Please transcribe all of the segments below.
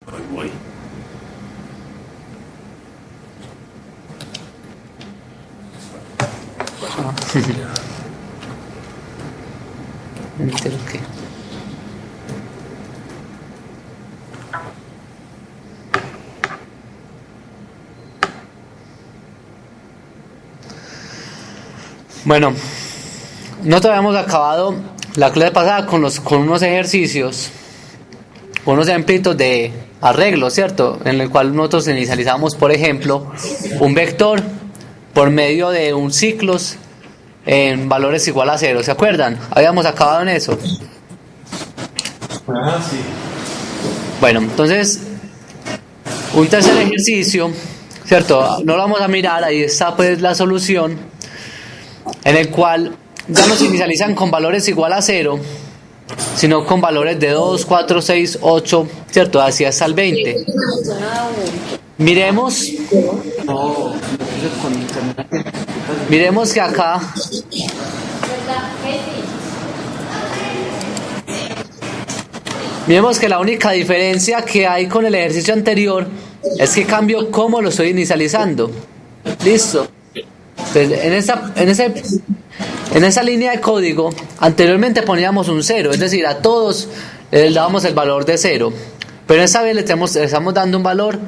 Ahí voy. Enter, ok. Bueno, nosotros habíamos acabado la clase pasada con unos ejercicios, con unos ejemplitos de arreglo, ¿cierto? En el cual nosotros inicializamos, por ejemplo, un vector por medio de un ciclos en valores igual a cero. ¿Se acuerdan? Habíamos acabado en eso. Ah, sí. Bueno, entonces, un tercer ejercicio, ¿cierto? No lo vamos a mirar, ahí está pues la solución, en el cual ya no se inicializan con valores igual a cero, sino con valores de 2, 4, 6, 8, ¿cierto? Así hasta el 20. Miremos, miremos que acá miremos que la única diferencia que hay con el ejercicio anterior es que cambio cómo lo estoy inicializando. ¿Listo? Entonces, en esa línea de código, anteriormente poníamos un 0, es decir, a todos les dábamos el valor de 0. Pero esta vez le estamos dando un valor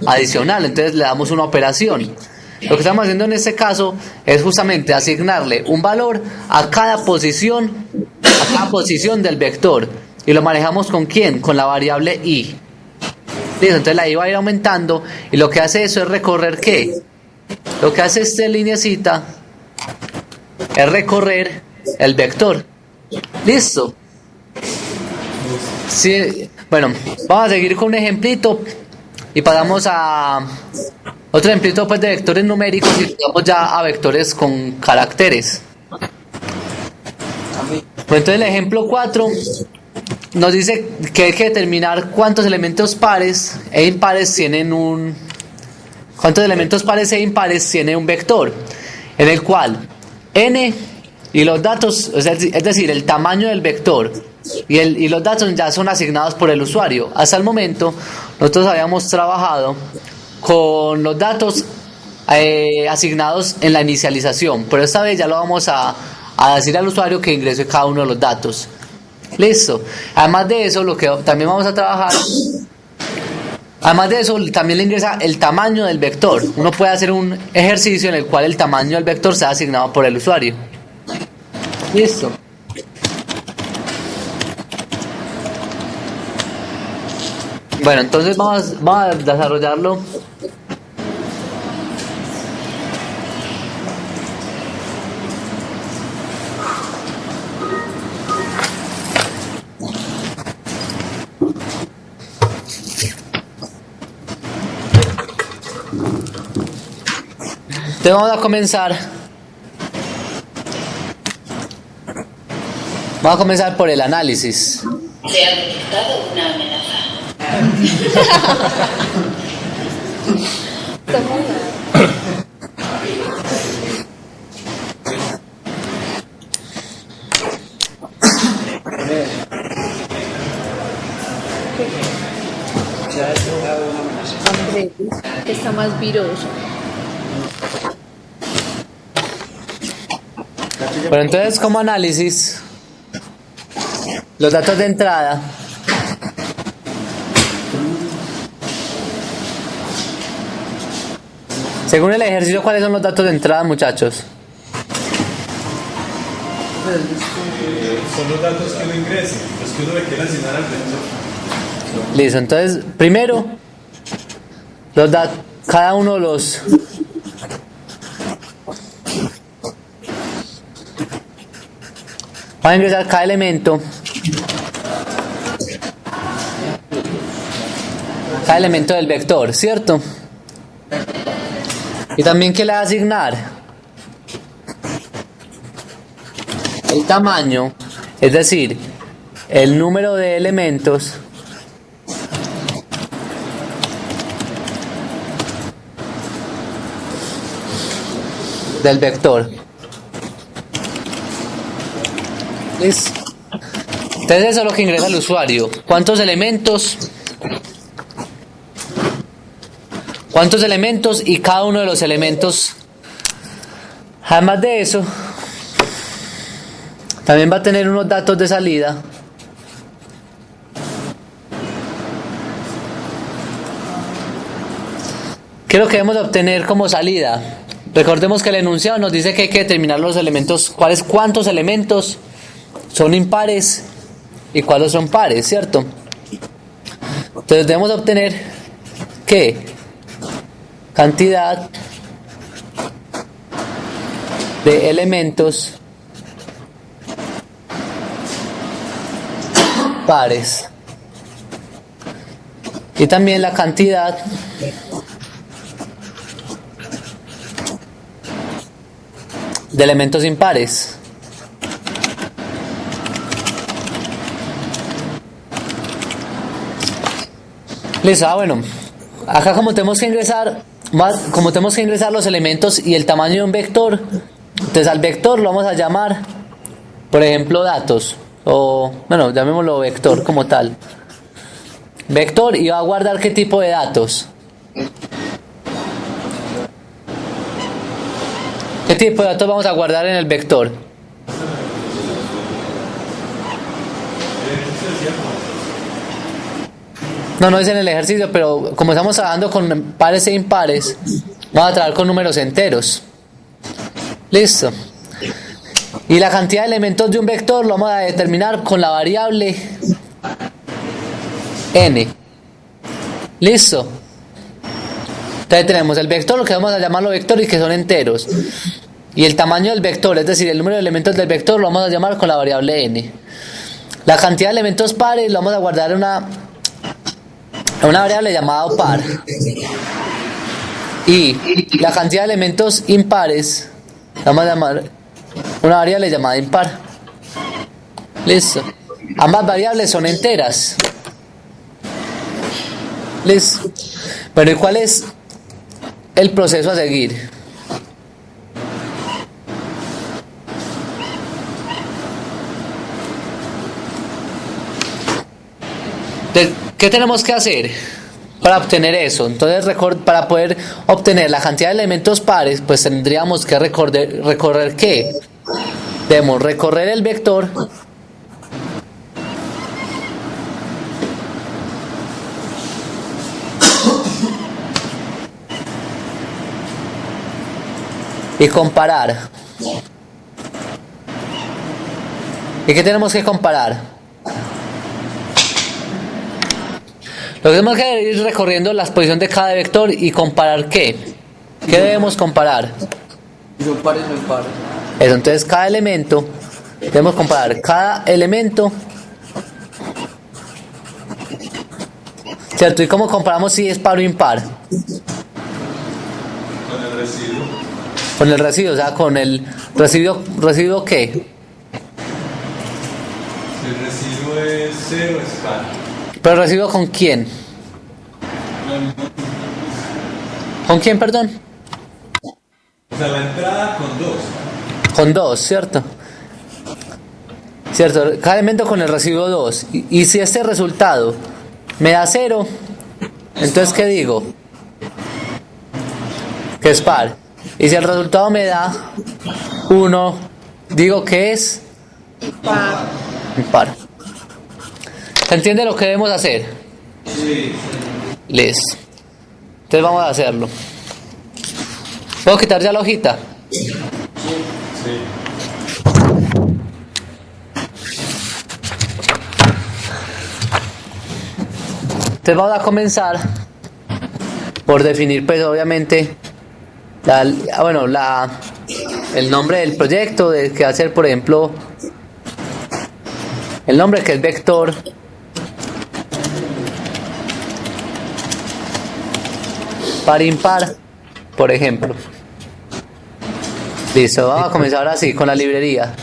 adicional, entonces le damos una operación. Lo que estamos haciendo en este caso es justamente asignarle un valor a cada posición del vector. ¿Y lo manejamos con quién? Con la variable i. Listo, entonces la i va a ir aumentando y lo que hace eso es recorrer ¿qué? Lo que hace esta lineecita es recorrer el vector. ¿Listo? Sí, bueno, vamos a seguir con un ejemplito y pasamos a otro ejemplito pues de vectores numéricos y pasamos ya a vectores con caracteres. Pues entonces el ejemplo 4 nos dice que hay que determinar cuántos elementos pares e impares tienen un vector, en el cual n y los datos, es decir, el tamaño del vector y los datos ya son asignados por el usuario. Hasta el momento nosotros habíamos trabajado con los datos asignados en la inicialización, pero esta vez ya lo vamos a decir al usuario que ingrese cada uno de los datos. Listo. Además de eso, lo que también vamos a trabajar, además de eso, también le ingresa el tamaño del vector. Uno puede hacer un ejercicio en el cual el tamaño del vector sea asignado por el usuario. Listo. Bueno, entonces vamos a desarrollarlo. Entonces vamos a comenzar. Vamos a comenzar por el análisis. Se ha detectado una amenaza. Andrés, que está más viroso. Bueno, entonces como análisis, los datos de entrada según el ejercicio, ¿cuáles son los datos de entrada, muchachos? Son los datos que uno ingresa, los que uno le quiere asignar al vector. Listo, entonces primero cada uno de los va a ingresar cada elemento del vector, ¿cierto? Y también que le va a asignar el tamaño, es decir, el número de elementos del vector. ¿Listo? Entonces eso es lo que ingresa el usuario. ¿Cuántos elementos cuántos elementos y cada uno de los elementos. Además de eso, también va a tener unos datos de salida. ¿Qué es lo que debemos obtener como salida? Recordemos que el enunciado nos dice que hay que determinar los elementos, cuántos elementos son impares y cuáles son pares, ¿cierto? Entonces debemos obtener ¿qué? Cantidad de elementos pares y también la cantidad de elementos impares. Listo, bueno, acá como tenemos que ingresar los elementos y el tamaño de un vector, entonces al vector lo vamos a llamar, por ejemplo, datos, o bueno, llamémoslo vector como tal. Vector, y va a guardar qué tipo de datos. ¿Qué tipo de datos vamos a guardar en el vector? No es en el ejercicio, pero como estamos trabajando con pares e impares, vamos a trabajar con números enteros. Listo. Y la cantidad de elementos de un vector lo vamos a determinar con la variable n. Listo. Entonces tenemos el vector, lo que vamos a llamarlo vector y que son enteros. Y el tamaño del vector, es decir, el número de elementos del vector lo vamos a llamar con la variable n. La cantidad de elementos pares lo vamos a guardar en una variable llamada par. Y la cantidad de elementos impares la vamos a llamar una variable llamada impar. Listo. Ambas variables son enteras. Listo. Bueno, ¿y cuál es el proceso a seguir? ¿Qué tenemos que hacer para obtener eso? Entonces, para poder obtener la cantidad de elementos pares, pues tendríamos que recorrer ¿qué? Debemos recorrer el vector y comparar. ¿Y qué tenemos que comparar? Lo que tenemos que ir recorriendo la posición de cada vector y comparar ¿qué? ¿Qué debemos comparar? Si son pares o impares. Eso, entonces cada elemento, debemos comparar cada elemento, ¿cierto? ¿Y cómo comparamos si es par o impar? Con el residuo. Con el residuo, o sea, con el residuo ¿qué? Si el residuo es 0, es par. ¿Pero residuo con quién? ¿Con quién, perdón? O sea, la entrada con 2. Con 2, ¿cierto? ¿Cierto? Cada elemento con el residuo 2. Y si este resultado me da 0, entonces ¿qué digo? Que es par. Y si el resultado me da 1, digo que es impar. ¿Se entiende lo que debemos hacer? Sí. Listo. Entonces vamos a hacerlo. ¿Puedo quitar ya la hojita? Sí. Entonces vamos a comenzar por definir, pues obviamente, el nombre del proyecto, que va a ser, por ejemplo, el nombre que es vector par impar, por ejemplo. Listo, vamos a comenzar ahora sí con la librería.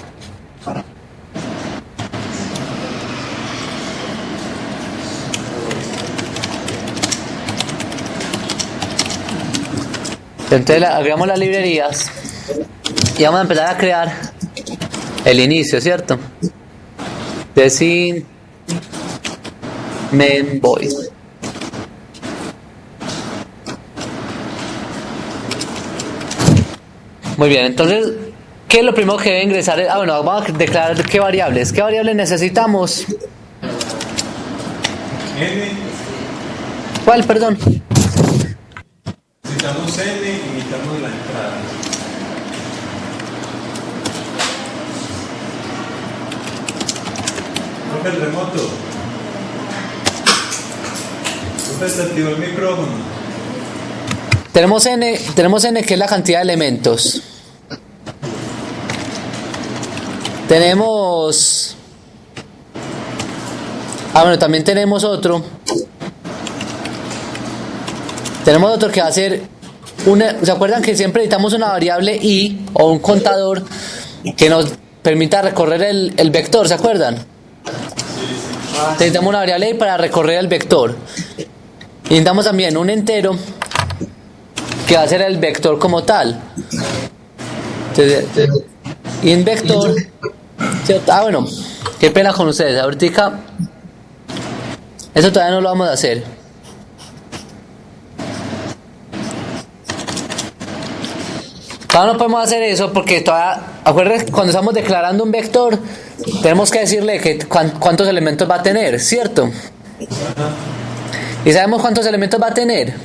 Entonces agregamos las librerías y vamos a empezar a crear el inicio, ¿cierto? Decir main void. Muy bien, entonces, ¿qué es lo primero que debe ingresar? Ah, bueno, vamos a declarar qué variables. ¿Qué variables necesitamos? N, ¿Cuál, perdón? necesitamos N y necesitamos la entrada. Profe, el remoto. Profe, se activó el micrófono. Tenemos n que es la cantidad de elementos. Tenemos... Ah, bueno, también tenemos otro. Tenemos otro que va a ser ¿se acuerdan que siempre necesitamos una variable i o un contador que nos permita recorrer el vector? ¿Se acuerdan? Necesitamos una variable i para recorrer el vector. Y necesitamos también un entero que va a ser el vector como tal. Entonces, in vector. Ah, bueno, qué pena con ustedes. Ahorita eso todavía no lo vamos a hacer. Todavía no podemos hacer eso porque todavía, acuérdense, cuando estamos declarando un vector, tenemos que decirle que cuántos elementos va a tener, ¿cierto? ¿Y sabemos cuántos elementos va a tener?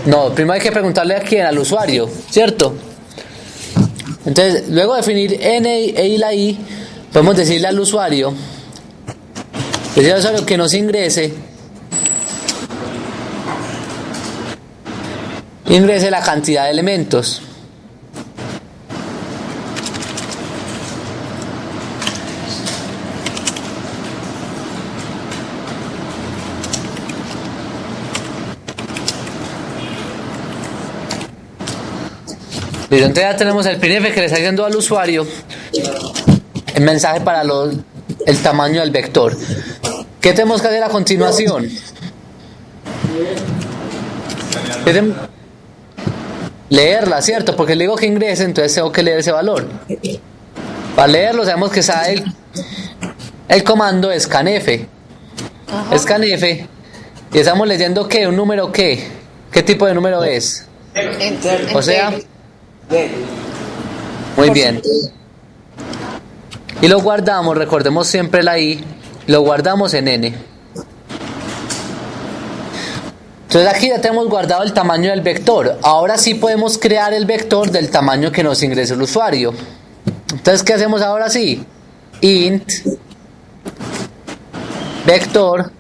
No, primero hay que preguntarle a quién, al usuario, ¿cierto? Entonces, luego de definir n y la i, podemos decirle al usuario que nos ingrese la cantidad de elementos. Listo, entonces ya tenemos el printf que le está diciendo al usuario el mensaje para el tamaño del vector. ¿Qué tenemos que hacer a continuación? Leerla, ¿cierto? Porque le digo que ingrese, entonces tengo que leer ese valor. Para leerlo sabemos que el comando es scanf. Scanf. Y estamos leyendo ¿qué? ¿Un número qué? ¿Qué tipo de número es? O sea... Muy bien. Y lo guardamos, recordemos siempre la i, lo guardamos en n. Entonces aquí ya tenemos guardado el tamaño del vector. Ahora sí podemos crear el vector del tamaño que nos ingrese el usuario. Entonces, ¿qué hacemos ahora sí? Int vector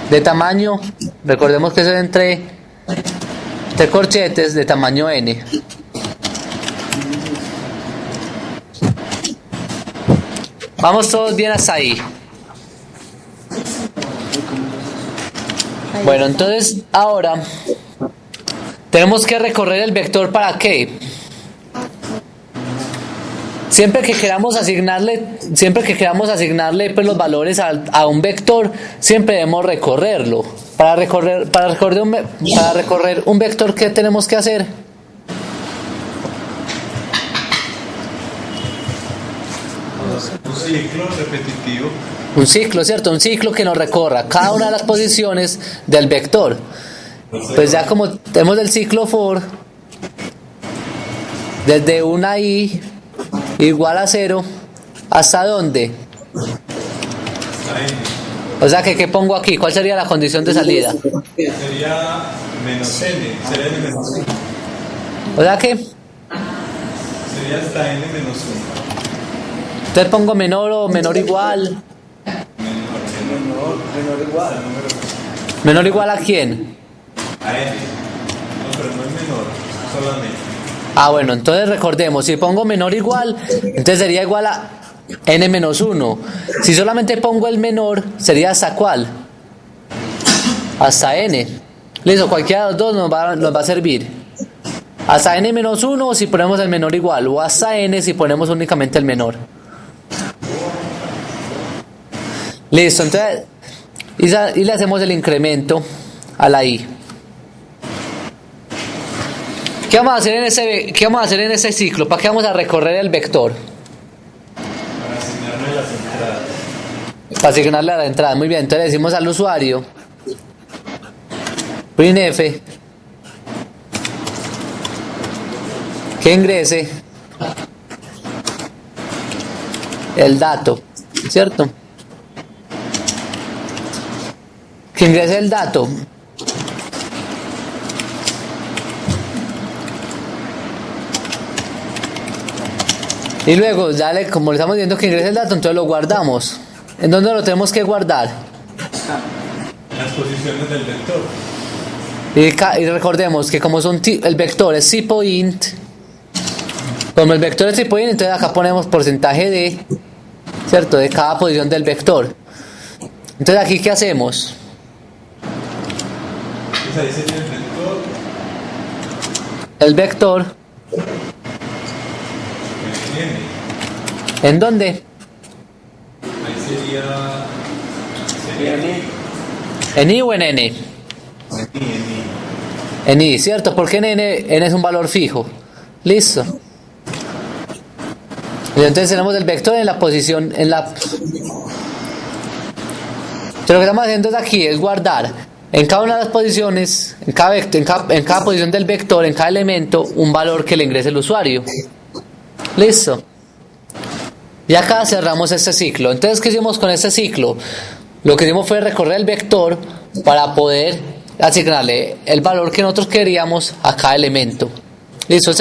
de tamaño, recordemos que eso es entre corchetes de tamaño n. Vamos todos bien hasta ahí. Bueno, entonces ahora tenemos que recorrer el vector. ¿Para qué? Siempre que queramos asignarle pues, los valores a un vector, siempre debemos recorrerlo. Para recorrer un vector, ¿qué tenemos que hacer? Un ciclo repetitivo. Un ciclo, ¿cierto? Un ciclo que nos recorra cada una de las posiciones del vector. Pues ya como tenemos el ciclo for, desde una i igual a 0, ¿hasta dónde? O sea que, ¿qué pongo aquí? ¿Cuál sería la condición de salida? Sería menos n, sería n menos 1. O sea que... Sería hasta n menos 1. Entonces pongo menor o menor igual. Menor igual. ¿Menor igual a quién? A n. No, pero no es menor, solamente. Ah, bueno, entonces recordemos, si pongo menor igual, entonces sería igual a n menos 1. Si solamente pongo el menor, sería hasta ¿cuál? Hasta n. Listo, cualquiera de los dos nos va a servir. Hasta n menos 1 si ponemos el menor igual, o hasta n si ponemos únicamente el menor. Listo, entonces y le hacemos el incremento a la i. ¿Qué vamos a hacer en ese ciclo? ¿Para qué vamos a recorrer el vector? Para asignarle las entradas. Para asignarle a la entrada. Muy bien, entonces le decimos al usuario printf que ingrese el dato, ¿cierto? Que ingrese el dato. Y luego, dale, como le estamos viendo que ingrese el dato, entonces lo guardamos. ¿En dónde lo tenemos que guardar? Las posiciones del vector. Y recordemos que como el vector es tipo int, como el vector es tipo int, entonces acá ponemos porcentaje de, ¿cierto? De cada posición del vector. Entonces aquí, ¿qué hacemos? Entonces ahí sería el vector. El vector, N. ¿en dónde? Ahí sería N. ¿En i o en n? En i, ¿cierto? Porque en n es un valor fijo. Listo. Y entonces tenemos el vector en la posición, Entonces lo que estamos haciendo aquí es guardar en cada una de las posiciones, en cada posición del vector, en cada elemento, un valor que le ingrese el usuario. Listo. Y acá cerramos este ciclo. Entonces, ¿qué hicimos con este ciclo? Lo que hicimos fue recorrer el vector para poder asignarle el valor que nosotros queríamos a cada elemento. Listo.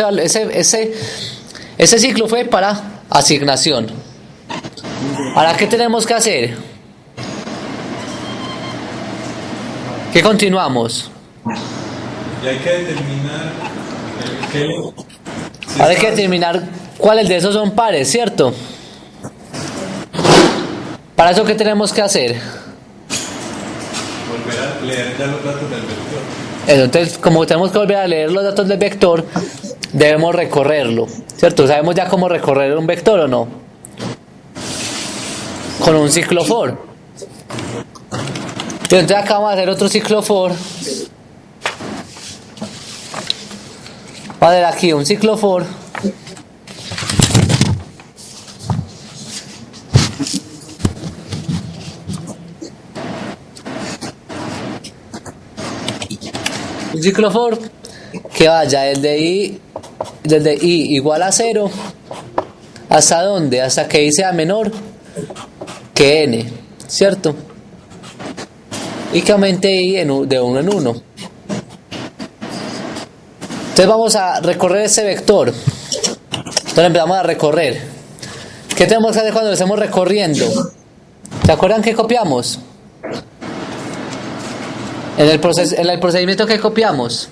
Ese ciclo fue para asignación. Ahora, ¿qué tenemos que hacer? ¿Qué continuamos? Y hay que determinar Ahora hay que determinar cuáles de esos son pares, ¿cierto? Para eso, ¿qué tenemos que hacer? volver a leer ya los datos del vector. Eso, entonces, como tenemos que volver a leer los datos del vector, debemos recorrerlo, ¿cierto? ¿Sabemos ya cómo recorrer un vector o no? Con un ciclo for. Entonces acá vamos a hacer otro ciclo for. Va a hacer aquí un ciclo for. Un ciclo for que vaya desde i igual a 0 hasta dónde, hasta que i sea menor que n, ¿cierto? Y que aumente i de 1 en 1. Entonces vamos a recorrer ese vector. Entonces empezamos a recorrer. ¿Qué tenemos que hacer cuando lo estemos recorriendo? ¿Se acuerdan que copiamos? En el procedimiento que copiamos.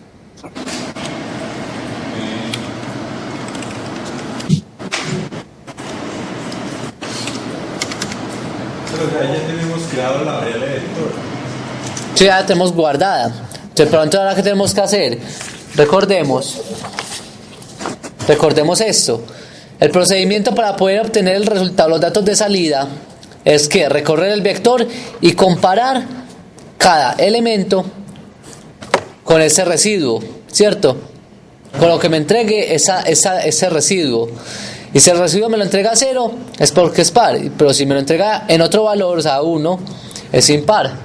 Pero ahí ya tenemos creado la variable vector. Sí, ya la tenemos guardada. Entonces, pronto ahora, ¿qué tenemos que hacer? Recordemos esto. El procedimiento para poder obtener el resultado, los datos de salida, es que recorrer el vector y comparar cada elemento con ese residuo, ¿cierto? Con lo que me entregue ese residuo. Y si el residuo me lo entrega a 0, es porque es par. Pero si me lo entrega en otro valor, o sea, 1, es impar.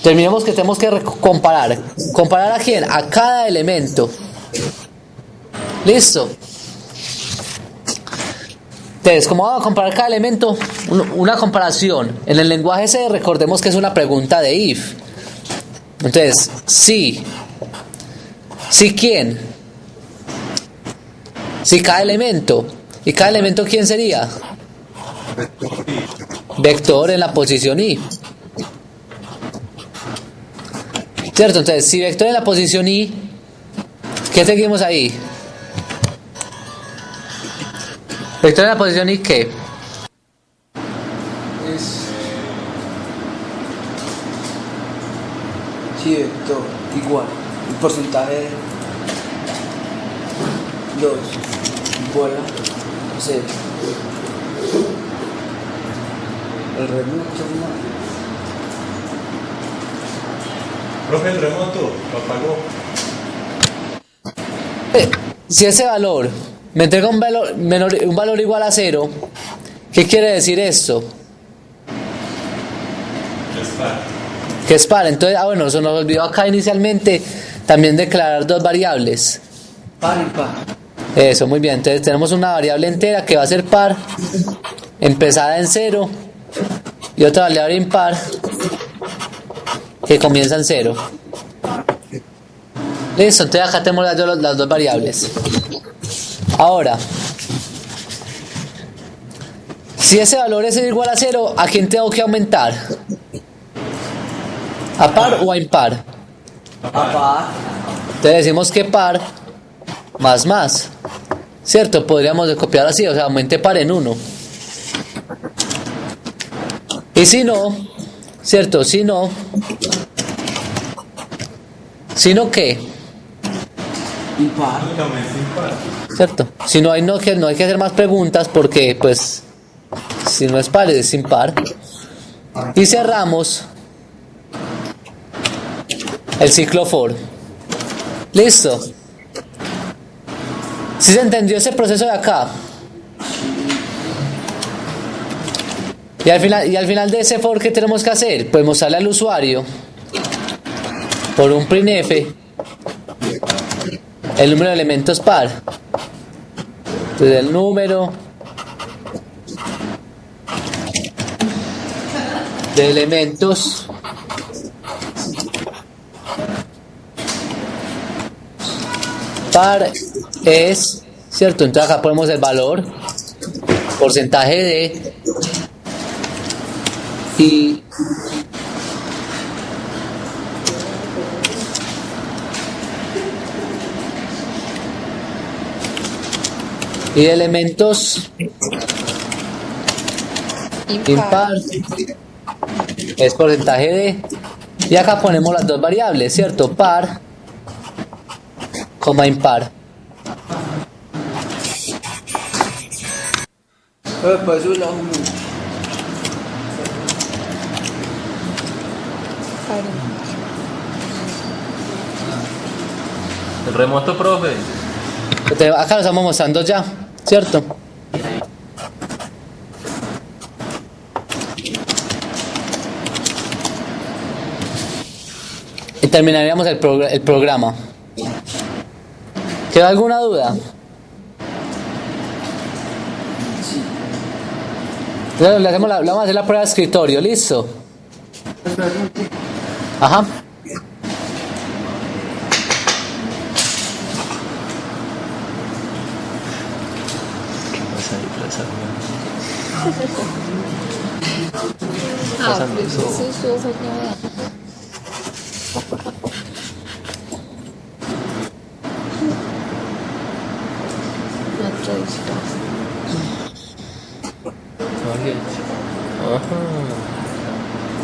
Terminemos que tenemos que comparar. ¿Comparar a quién? A cada elemento. ¿Listo? Entonces, ¿cómo vamos a comparar cada elemento? Una comparación. En el lenguaje C, recordemos que es una pregunta de if. Entonces, sí. ¿Sí quién? Sí cada elemento. ¿Y cada elemento quién sería? Vector en la posición i. ¿Cierto? Entonces, si vector en la posición i, ¿qué seguimos ahí? Vector en la posición i, ¿qué? Es. Sí, vector, igual. El porcentaje de 2 igual a 0. El remoto, Profe, el remoto lo apagó. Si ese valor me entrega un valor igual a 0, ¿qué quiere decir esto? Es par. Que es par. Entonces, bueno, se nos olvidó acá inicialmente también declarar dos variables. par y par. Eso, muy bien. Entonces tenemos una variable entera que va a ser par, empezada en 0, y otra variable impar que comienza en 0. Listo, entonces acá tenemos las dos variables. Ahora, si ese valor es igual a 0, ¿a quién tengo que aumentar? ¿A par o a impar? Apar. Entonces decimos que par más, ¿cierto? Podríamos copiar así, o sea, aumente par en 1. Y si no, ¿cierto? Si no, ¿qué? Impar. Únicamente impar. ¿Cierto? Si no hay, no hay que hacer más preguntas porque, pues, si no es par, es impar. Y cerramos el ciclo for. Listo. ¿Sí se entendió ese proceso de acá? Y al final de ese for, ¿qué tenemos que hacer? Pues mostrarle al usuario por un printf el número de elementos par. Entonces el número de elementos par es, ¿cierto? Entonces acá ponemos el valor, porcentaje de, y elementos impar es porcentaje de, y acá ponemos las dos variables, ¿cierto? Par, coma impar. Pues subirlo un minuto. El remoto, profe. Entonces, acá lo estamos mostrando ya, ¿cierto? Y terminaríamos el programa. ¿Queda alguna duda? Le vamos a hacer la prueba de escritorio, ¿listo? Ajá. Ah, pero eso fue novedad.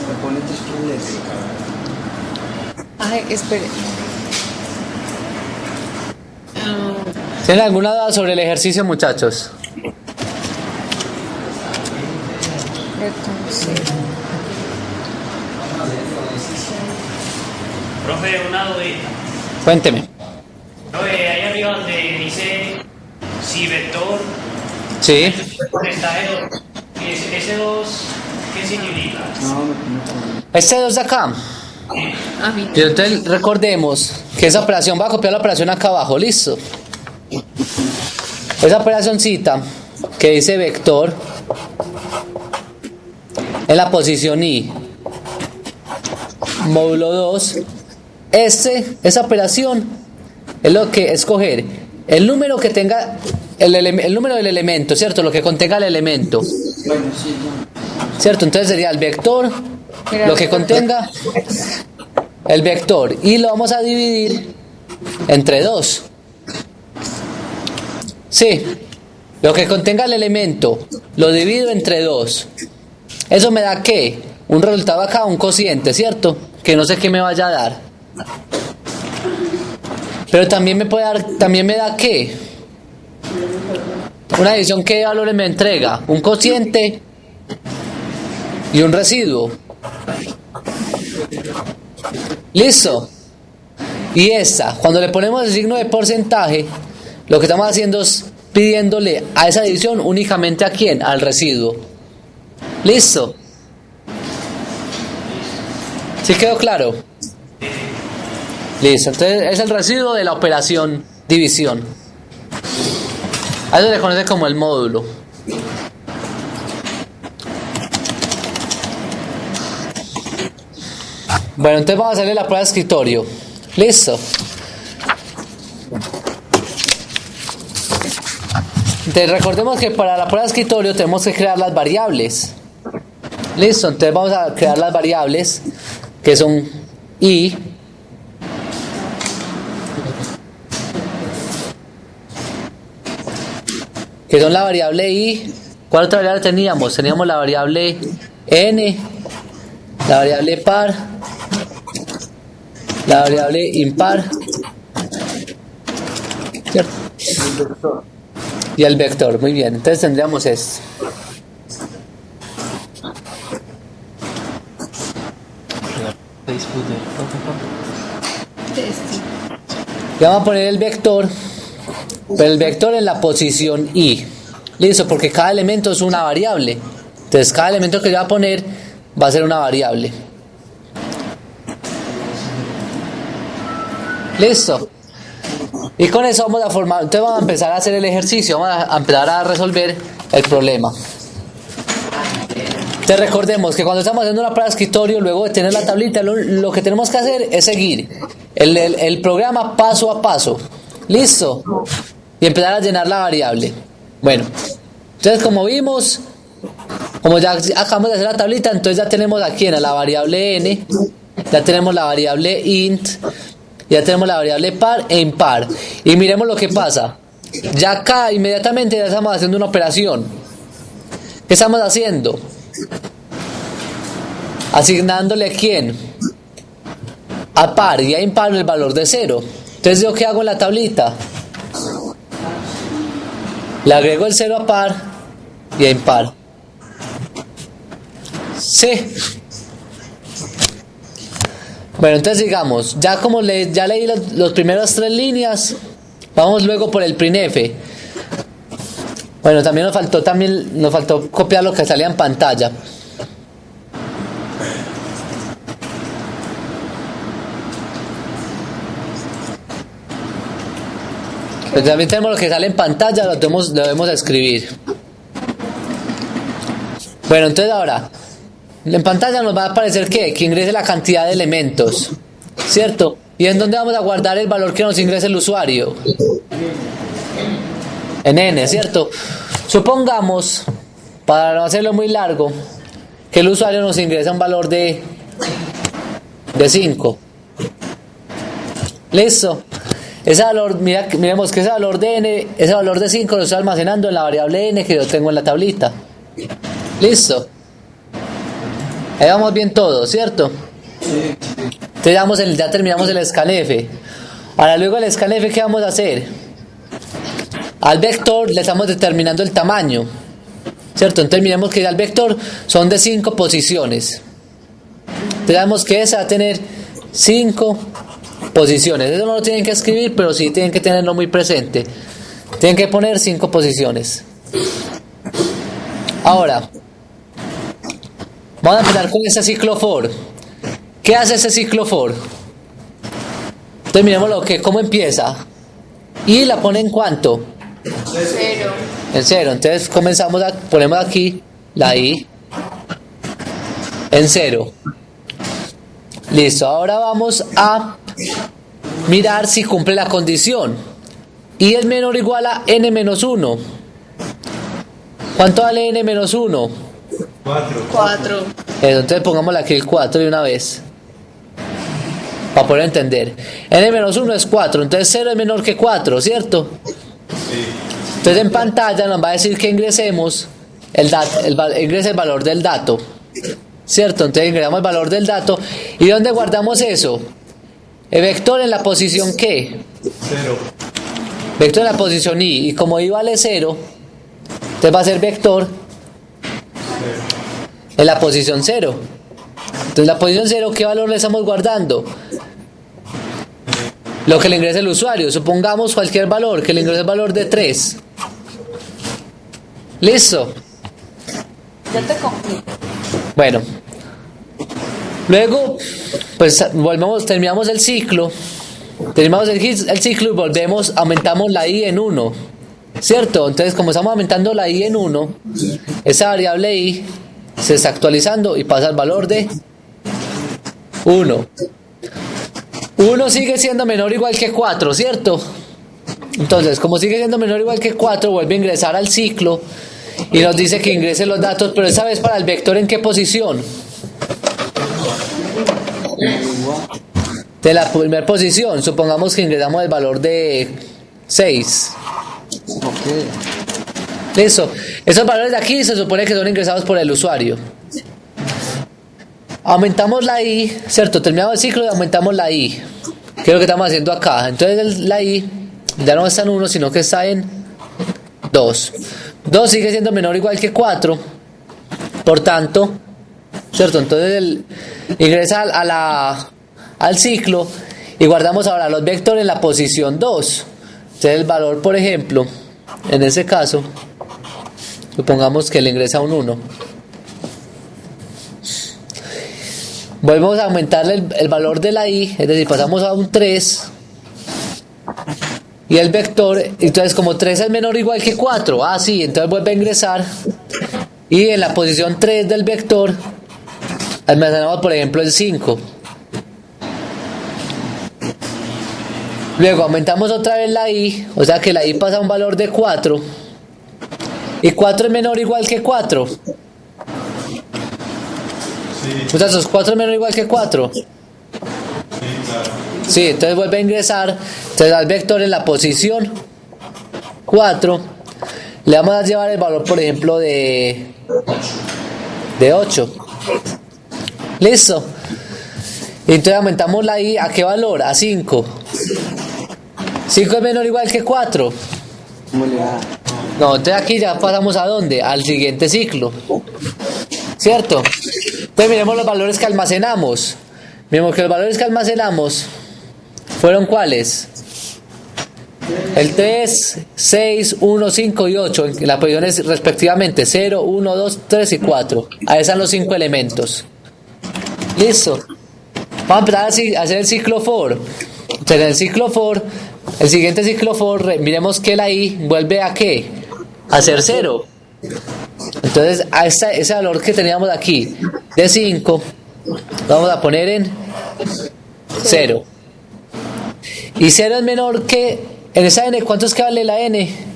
Me pone tres problemas. Ay, espere. ¿Tienen alguna duda sobre el ejercicio, muchachos? Reconocer. Profe, una dudita. Cuénteme. Profe, ahí arriba donde dice si vector, Sí. porcentaje ese 2, ¿qué significa? Este 2 de acá. A mí. Y entonces recordemos que esa operación va a copiar la operación acá abajo, listo. Esa operacióncita que dice vector en la posición i módulo 2, esa operación es lo que escoger el número que tenga el número del elemento, ¿cierto? Lo que contenga el elemento, Bueno, sí, no. ¿cierto? Entonces sería el vector, lo que contenga el vector, y lo vamos a dividir entre 2. Sí, lo que contenga el elemento lo divido entre 2. Eso me da ¿qué? Un resultado acá, un cociente, ¿cierto? Que no sé qué me vaya a dar. Pero también me puede dar, también me da ¿qué? Una adición, ¿qué valores me entrega? Un cociente y un residuo. ¿Listo? Y esta, cuando le ponemos el signo de porcentaje, lo que estamos haciendo es pidiéndole a esa adición únicamente ¿a quién? Al residuo. ¿Listo? ¿Sí quedó claro? Listo, entonces es el residuo de la operación división. A eso se conoce como el módulo. Bueno, entonces vamos a hacerle la prueba de escritorio. Listo. Entonces recordemos que para la prueba de escritorio tenemos que crear las variables. Listo, entonces vamos a crear las variables que son i, que son la variable i. ¿Cuál otra variable teníamos? Teníamos la variable n, la variable par, la variable impar, ¿cierto? Y el vector. Muy bien, entonces tendríamos esto. Y vamos a poner el vector, pero el vector en la posición i. Listo, porque cada elemento es una variable. Entonces cada elemento que yo voy a poner va a ser una variable. Listo. Y con eso vamos a formar. Entonces vamos a empezar a hacer el ejercicio. Vamos a empezar a resolver el problema. Entonces recordemos que cuando estamos haciendo una prueba de escritorio, luego de tener la tablita, lo que tenemos que hacer es seguir el programa paso a paso. Listo. Y empezar a llenar la variable. Bueno, entonces como vimos, como ya acabamos de hacer la tablita, entonces ya tenemos aquí en la variable n, ya tenemos la variable int, ya tenemos la variable par e impar. Y miremos lo que pasa. Ya acá inmediatamente ya estamos haciendo una operación. ¿Qué estamos haciendo? Asignándole a quién, a par y a impar el valor de 0. Entonces yo qué hago en la tablita, le agrego el 0 a par y a impar. Sí. Bueno, entonces digamos, ya como ya leí los primeros 3 líneas, vamos luego por el printf. Bueno, también nos faltó copiar lo que salía en pantalla. Pero también tenemos lo que sale en pantalla, lo debemos escribir. Bueno, entonces ahora, en pantalla nos va a aparecer que ingrese la cantidad de elementos, ¿cierto? ¿Y en dónde vamos a guardar el valor que nos ingrese el usuario? En n, ¿cierto? Supongamos, para no hacerlo muy largo, que el usuario nos ingresa un valor de 5. Listo. Ese valor, miremos que ese valor de n, ese valor de 5 lo estoy almacenando en la variable n que yo tengo en la tablita. Listo. Ahí vamos bien todo, ¿cierto? Entonces ya terminamos el scanf. Ahora luego el scanf, ¿qué vamos a hacer? Al vector le estamos determinando el tamaño, ¿cierto? Entonces miremos que al vector son de 5 posiciones. Entonces sabemos que ese va a tener 5 posiciones. Eso no lo tienen que escribir, pero sí tienen que tenerlo muy presente. Tienen que poner 5 posiciones. Ahora vamos a empezar con ese ciclo for. ¿Qué hace ese ciclo for? Entonces miremos cómo empieza. Y la pone en ¿cuánto? 0. En 0. Entonces ponemos aquí la i en 0. Listo. Ahora vamos a mirar si cumple la condición. I es menor o igual a n menos 1. ¿Cuánto vale n menos 1? 4. Entonces pongámosle aquí el 4 de una vez, para poder entender. N menos 1 es 4, entonces 0 es menor que 4, ¿cierto? Sí. Entonces en pantalla nos va a decir que ingresemos ingrese el valor del dato, ¿cierto? Entonces ingresamos el valor del dato. ¿Y dónde guardamos eso? El vector en la posición ¿qué? 0. Vector en la posición i. Y como i vale 0, entonces va a ser vector en la posición 0. Entonces la posición 0, ¿qué valor le estamos guardando? Lo que le ingrese el usuario. Supongamos cualquier valor, que le ingrese el valor de 3. ¿Listo? Ya te confío. Bueno. Luego, pues terminamos el ciclo. Terminamos el ciclo y aumentamos la i en 1. ¿cierto? Entonces, como estamos aumentando la i en 1, esa variable i se está actualizando y pasa al valor de 1. 1 sigue siendo menor o igual que 4, ¿cierto? Entonces, como sigue siendo menor o igual que 4, vuelve a ingresar al ciclo y nos dice que ingrese los datos, pero esa vez para el vector, ¿en qué posición? De la primera posición. Supongamos que ingresamos el valor de 6. Listo. Esos valores de aquí se supone que son ingresados por el usuario. Aumentamos la i, ¿cierto? Terminamos el ciclo y aumentamos la i. ¿Qué es lo que estamos haciendo acá? Entonces la i ya no está en 1, sino que está en 2. 2 sigue siendo menor o igual que 4. Por tanto, ¿cierto? Entonces ingresa al ciclo y guardamos ahora los vectores en la posición 2. Entonces el valor, por ejemplo, en ese caso, supongamos que le ingresa un 1. Volvemos a aumentarle el valor de la i, es decir, pasamos a un 3. Y el vector, entonces como 3 es menor o igual que 4, sí, entonces vuelve a ingresar. Y en la posición 3 del vector, almacenamos por ejemplo el 5. Luego aumentamos otra vez la i, o sea que la i pasa a un valor de 4. Y 4 es menor o igual que 4. Muchachos, 4 es menor o igual que 4. Sí, claro. Sí, entonces vuelve a ingresar. Entonces al vector en la posición 4 le vamos a llevar el valor, por ejemplo, de 8. Listo. Y entonces aumentamos la i, ¿a qué valor? A 5. 5 es menor o igual que 4. ¿Cómo le da? No, entonces aquí ya pasamos ¿a dónde? Al siguiente ciclo, ¿cierto? Entonces miremos los valores que almacenamos. Miremos que los valores que almacenamos fueron ¿cuáles? El 3, 6, 1, 5 y 8. En las posiciones respectivamente 0, 1, 2, 3 y 4. Ahí están los 5 elementos. Listo. Vamos a empezar a hacer el ciclo for. Entonces en el ciclo for, el siguiente ciclo for, miremos que la i vuelve a ¿qué? A ser 0. Entonces a ese valor que teníamos aquí de 5 lo vamos a poner en 0. Y 0 es menor que en esa n. ¿Cuánto es que vale la n?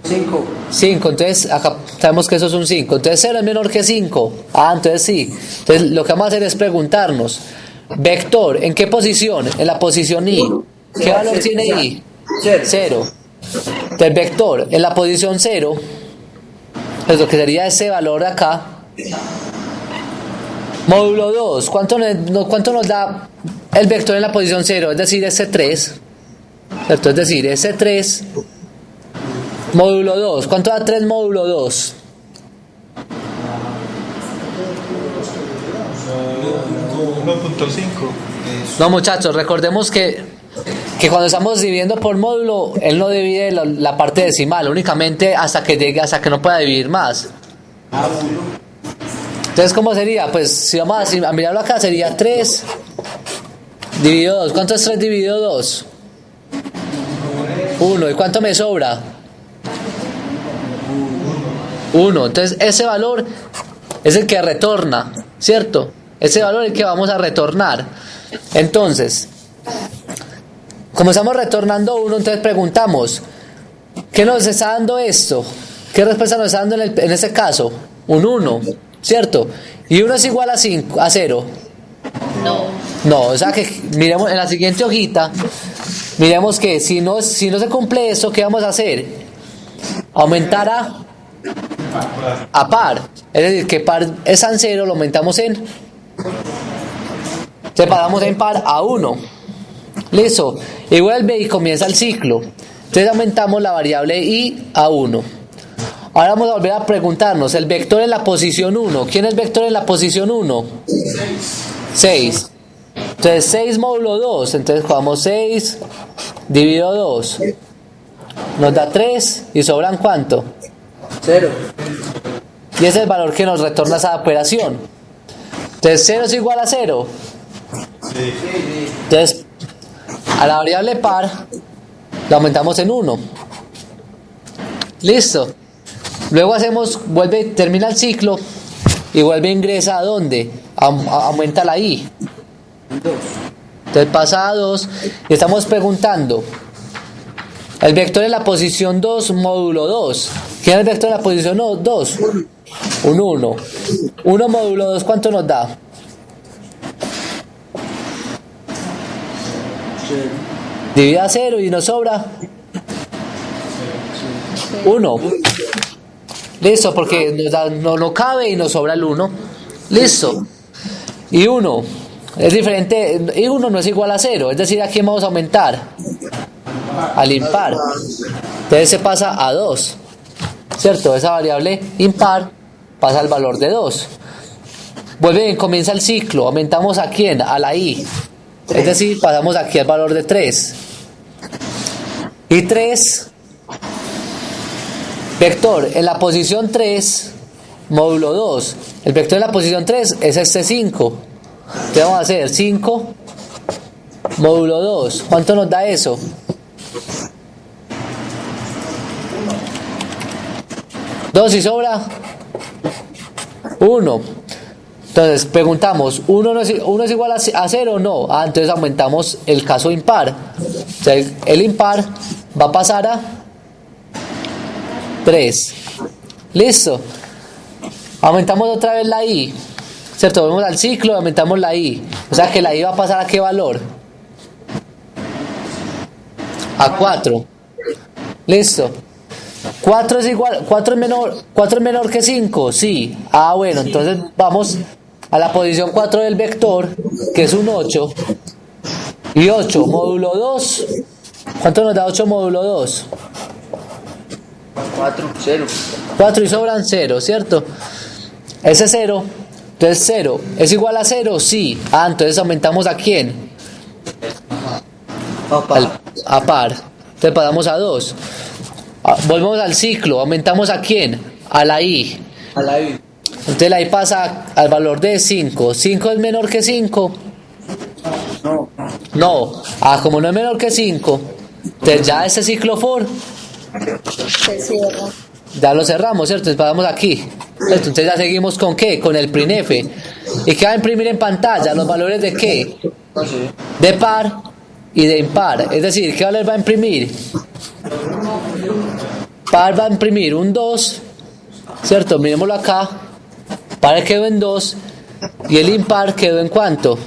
5. 5. Entonces acá sabemos que eso es un 5. Entonces 0 es menor que 5. Entonces sí. Entonces lo que vamos a hacer es preguntarnos: vector, ¿en qué posición? En la posición i. ¿Qué valor tiene i? 0. Entonces vector en la posición 0, pues lo que sería ese valor de acá, módulo 2. ¿Cuánto nos da el vector en la posición 0? Es decir, ese 3, ¿cierto? Es decir, ese 3 módulo 2. ¿Cuánto da 3 módulo 2? 1.5. No, muchachos, recordemos que cuando estamos dividiendo por módulo, él no divide la parte decimal, únicamente hasta que llegue, hasta que no pueda dividir más. Entonces, ¿cómo sería? Pues si vamos a mirarlo acá, sería 3 dividido 2. ¿Cuánto es 3 dividido 2? 1. ¿Y cuánto me sobra? 1. Entonces, ese valor es el que retorna, ¿cierto? Ese valor es el que vamos a retornar. Entonces, como estamos retornando 1, entonces preguntamos: ¿qué nos está dando esto? ¿Qué respuesta nos está dando en este caso? Un 1, ¿cierto? Y 1 es igual a 0. No, o sea que miremos en la siguiente hojita, miremos que si no se cumple esto, ¿qué vamos a hacer? Aumentar a par. Es decir, que par es en 0, lo aumentamos en, separamos en par a 1. Listo. Y vuelve y comienza el ciclo. Entonces aumentamos la variable i a 1. Ahora vamos a volver a preguntarnos: el vector en la posición 1. ¿Quién es el vector en la posición 1? 6. Entonces 6 módulo 2. Entonces jugamos 6 dividido 2. Nos da 3. ¿Y sobran cuánto? 0. Y ese es el valor que nos retorna esa operación. Entonces 0 es igual a 0. Sí. Entonces a la variable par la aumentamos en 1. Listo. Luego termina el ciclo y vuelve a ingresar a dónde? Aumenta la i. Entonces pasa a 2 y estamos preguntando el vector en la posición 2 módulo 2. ¿Quién es el vector en la posición 2? Un 1. 1 módulo 2, ¿cuánto nos da? Divide a 0 y nos sobra 1. Listo, porque no cabe y nos sobra el 1. Listo. Y 1 es diferente, y 1 no es igual a 0, es decir, ¿a quién vamos a aumentar? Al impar. Entonces se pasa a 2, ¿cierto? Esa variable impar pasa al valor de 2. Vuelve y comienza el ciclo, aumentamos ¿a quién? A la i. Es decir, pasamos aquí al valor de 3. Y 3, vector en la posición 3, módulo 2. El vector en la posición 3 es este 5. ¿Qué vamos a hacer? 5 módulo 2. ¿Cuánto nos da eso? ¿2 y sobra? 1. Entonces preguntamos, ¿1 es igual a 0 o no? Entonces aumentamos el caso impar. O sea, el impar va a pasar a 3. Listo. Aumentamos otra vez la i. ¿Cierto? Volvemos al ciclo y aumentamos la i. O sea que la i va a pasar ¿a qué valor? A 4. Listo. 4 es menor que 5, sí. Bueno, entonces vamos a la posición 4 del vector, que es un 8. Y 8 módulo 2. ¿Cuánto nos da 8 módulo 2? 4, 0. 4 y sobran 0, ¿cierto? Ese 0, entonces 0, ¿es igual a 0? Sí. Entonces aumentamos ¿a quién? A par. Entonces pasamos a 2. Volvemos al ciclo, aumentamos ¿a quién? A la i. A la i. Entonces la i pasa al valor de 5. ¿5 es menor que 5? No. Como no es menor que 5, entonces ya ese ciclo for Se cierra. ya lo cerramos, ¿cierto? Entonces pasamos aquí. Entonces ya seguimos ¿con qué? Con el printf. ¿Y qué va a imprimir en pantalla? ¿Los valores de qué? De par y de impar. Es decir, ¿qué valor va a imprimir? Par va a imprimir un 2, ¿cierto? Miremoslo acá. Par quedó en 2 y el impar quedó en ¿cuánto?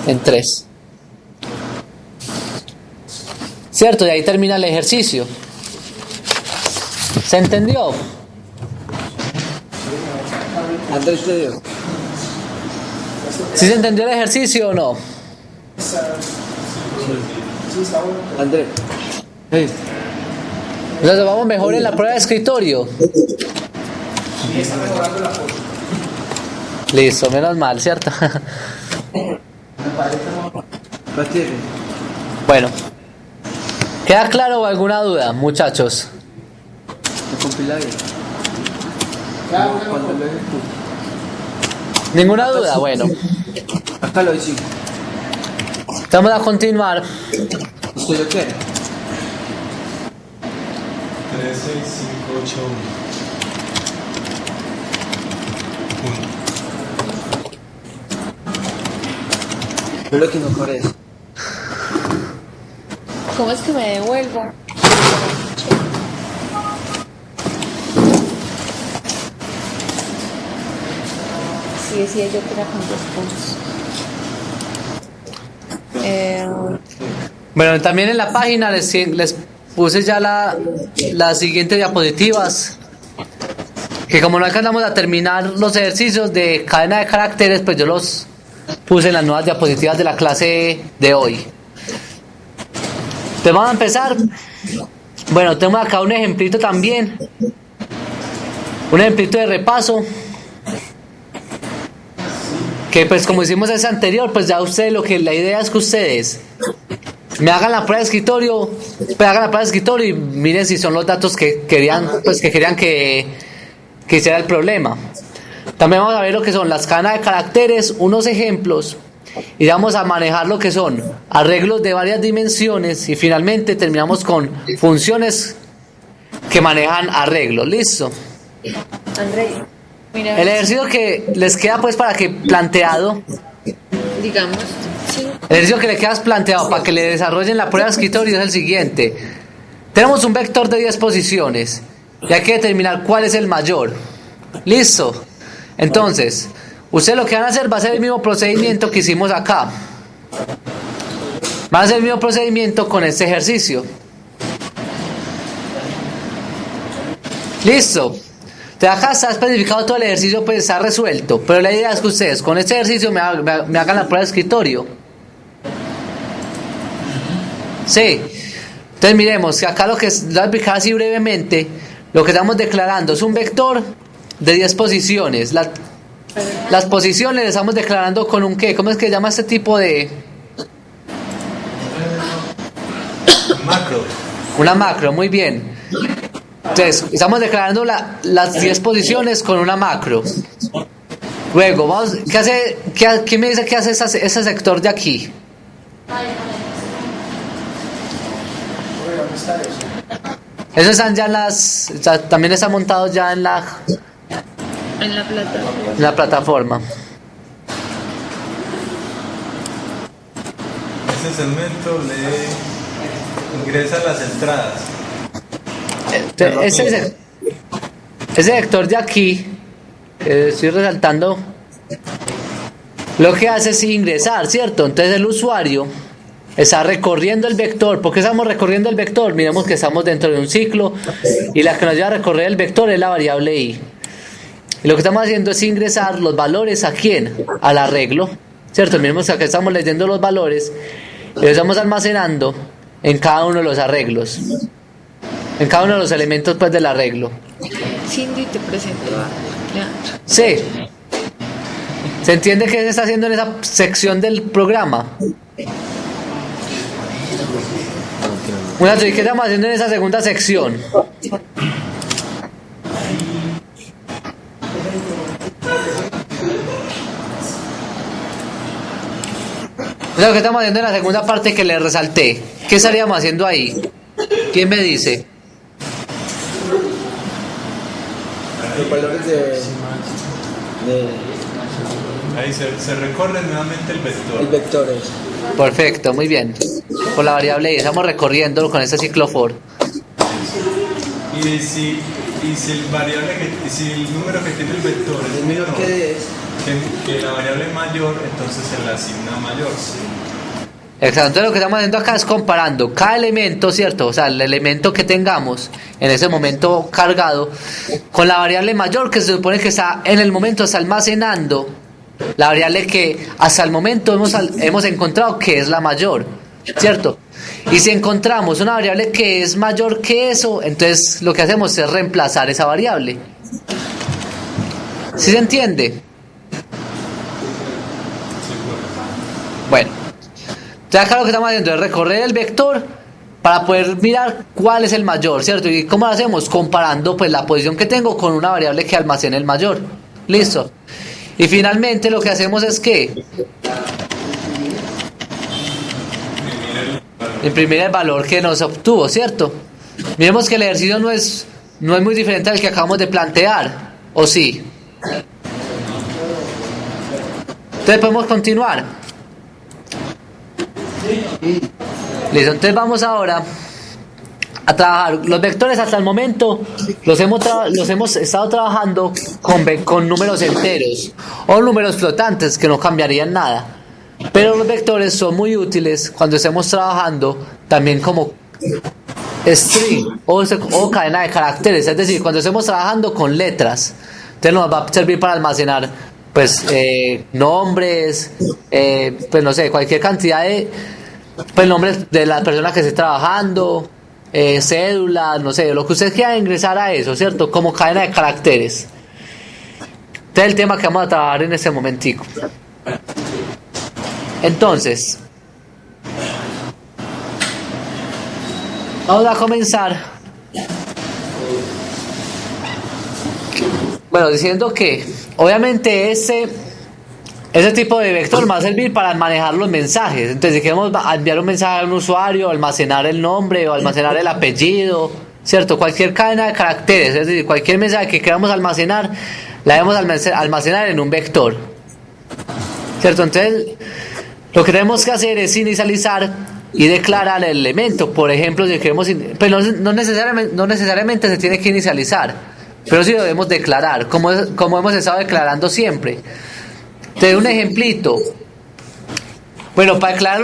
En 3. ¿Cierto? Y ahí termina el ejercicio. ¿Se entendió? Andrés te dio. ¿Sí se entendió el ejercicio o no? Andrés. Hey. Entonces vamos mejor en la prueba de escritorio. Listo, menos mal, ¿cierto? Bueno, ¿queda claro o alguna duda, muchachos? ¿Ninguna duda? Bueno, Acá lo hice. vamos a continuar. ¿Usted lo quiere? 3, 6, 5, 8, 1. Yo lo que no corre es. ¿Cómo es que me devuelvo? Sí, decía yo que era con 2 puntos. Bueno, también en la página les puse ya las siguientes diapositivas, que como no alcanzamos a terminar los ejercicios de cadena de caracteres, pues yo los puse en las nuevas diapositivas de la clase de hoy. Entonces vamos a empezar. Bueno, tengo acá un ejemplito también, un ejemplito de repaso, que pues como hicimos ese anterior, pues ya ustedes, la idea es que ustedes me hagan la prueba de escritorio, y miren si son los datos que querían, que hiciera el problema. También vamos a ver lo que son las cadenas de caracteres, unos ejemplos y vamos a manejar lo que son arreglos de varias dimensiones y finalmente terminamos con funciones que manejan arreglos. Listo. André, mira, El ejercicio que les queda pues para que planteado, digamos, sí. el ejercicio que le queda planteado para que le desarrollen la prueba de escritorio es el siguiente. Tenemos un vector de 10 posiciones y hay que determinar cuál es el mayor. Listo. Entonces, ustedes lo que van a hacer va a ser el mismo procedimiento que hicimos acá. Va a ser el mismo procedimiento con este ejercicio. Listo. De acá está especificado todo el ejercicio, pues está resuelto. Pero la idea es que ustedes con este ejercicio me hagan la prueba de escritorio. Sí. Entonces miremos que acá lo que lo voy a explicar así brevemente. Lo que estamos declarando es un vector de 10 posiciones. Las posiciones le estamos declarando con un ¿qué? ¿Cómo es que se llama este tipo de...? Macro. Una macro, muy bien. Entonces, estamos declarando las 10 posiciones con una macro. Luego, vamos, ¿qué me dice que hace ese sector de aquí? Eso están ya también está montado ya en la plataforma. Ese segmento le ingresa las entradas. Entonces, ese vector de aquí, estoy resaltando, lo que hace es ingresar, ¿cierto? Entonces el usuario está recorriendo el vector. ¿Por qué estamos recorriendo el vector? Miremos que estamos dentro de un ciclo y la que nos lleva a recorrer el vector es la variable i. Y lo que estamos haciendo es ingresar los valores ¿a quién? Al arreglo, ¿cierto? Miremos que acá estamos leyendo los valores y los estamos almacenando en cada uno de los arreglos, en cada uno de los elementos pues del arreglo. Cindy, te presento a Leandro. Sí. ¿Se entiende qué se está haciendo en esa sección del programa? ¿Qué estamos haciendo en esa segunda sección? Lo que estamos haciendo en la segunda parte que le resalté. ¿Qué estaríamos haciendo ahí? ¿Quién me dice? Los valores de Ahí se recorre nuevamente el vector. el vector es. Perfecto, muy bien. Por la variable y estamos recorriendo con este ciclo for. Y si el número que tiene el vector es El menor menor que es. que la variable mayor, entonces se le asigna mayor. Exacto, entonces lo que estamos haciendo acá es comparando cada elemento, ¿cierto? O sea, el elemento que tengamos en ese momento cargado con la variable mayor que se supone que está en el momento está almacenando la variable que hasta el momento hemos encontrado que es la mayor, ¿cierto? Y si encontramos una variable que es mayor que eso, entonces lo que hacemos es reemplazar esa variable. ¿Sí se entiende? Bueno, entonces acá lo que estamos haciendo es recorrer el vector para poder mirar cuál es el mayor, ¿cierto? ¿Y cómo lo hacemos? Comparando pues la posición que tengo con una variable que almacene el mayor. Listo. Y finalmente lo que hacemos es que imprimir el valor que nos obtuvo, ¿cierto? Miremos que el ejercicio no es muy diferente al que acabamos de plantear, ¿o sí? Entonces podemos continuar. Listo, entonces vamos ahora a trabajar. Los vectores hasta el momento los hemos estado trabajando con números enteros o números flotantes que no cambiarían nada. Pero los vectores son muy útiles cuando estemos trabajando también como string o cadena de caracteres, es decir, cuando estemos trabajando con letras. Entonces nos va a servir para almacenar pues nombres, pues no sé, cualquier cantidad de pues nombres de la persona que esté trabajando, cédula, no sé, lo que usted quiera ingresar a eso, ¿cierto? Como cadena de caracteres. Este es el tema que vamos a trabajar en este momentico. Entonces, vamos a comenzar. Bueno, diciendo que obviamente ese tipo de vector va a servir para manejar los mensajes. Entonces, si queremos enviar un mensaje a un usuario, almacenar el nombre o almacenar el apellido, ¿cierto? Cualquier cadena de caracteres, es decir, cualquier mensaje que queramos almacenar, la debemos almacenar en un vector, ¿cierto? Entonces, lo que tenemos que hacer es inicializar y declarar el elemento. Por ejemplo, si queremos, pues no necesariamente se tiene que inicializar, pero sí lo debemos declarar, como hemos estado declarando siempre. Te doy un ejemplito. Bueno, para declarar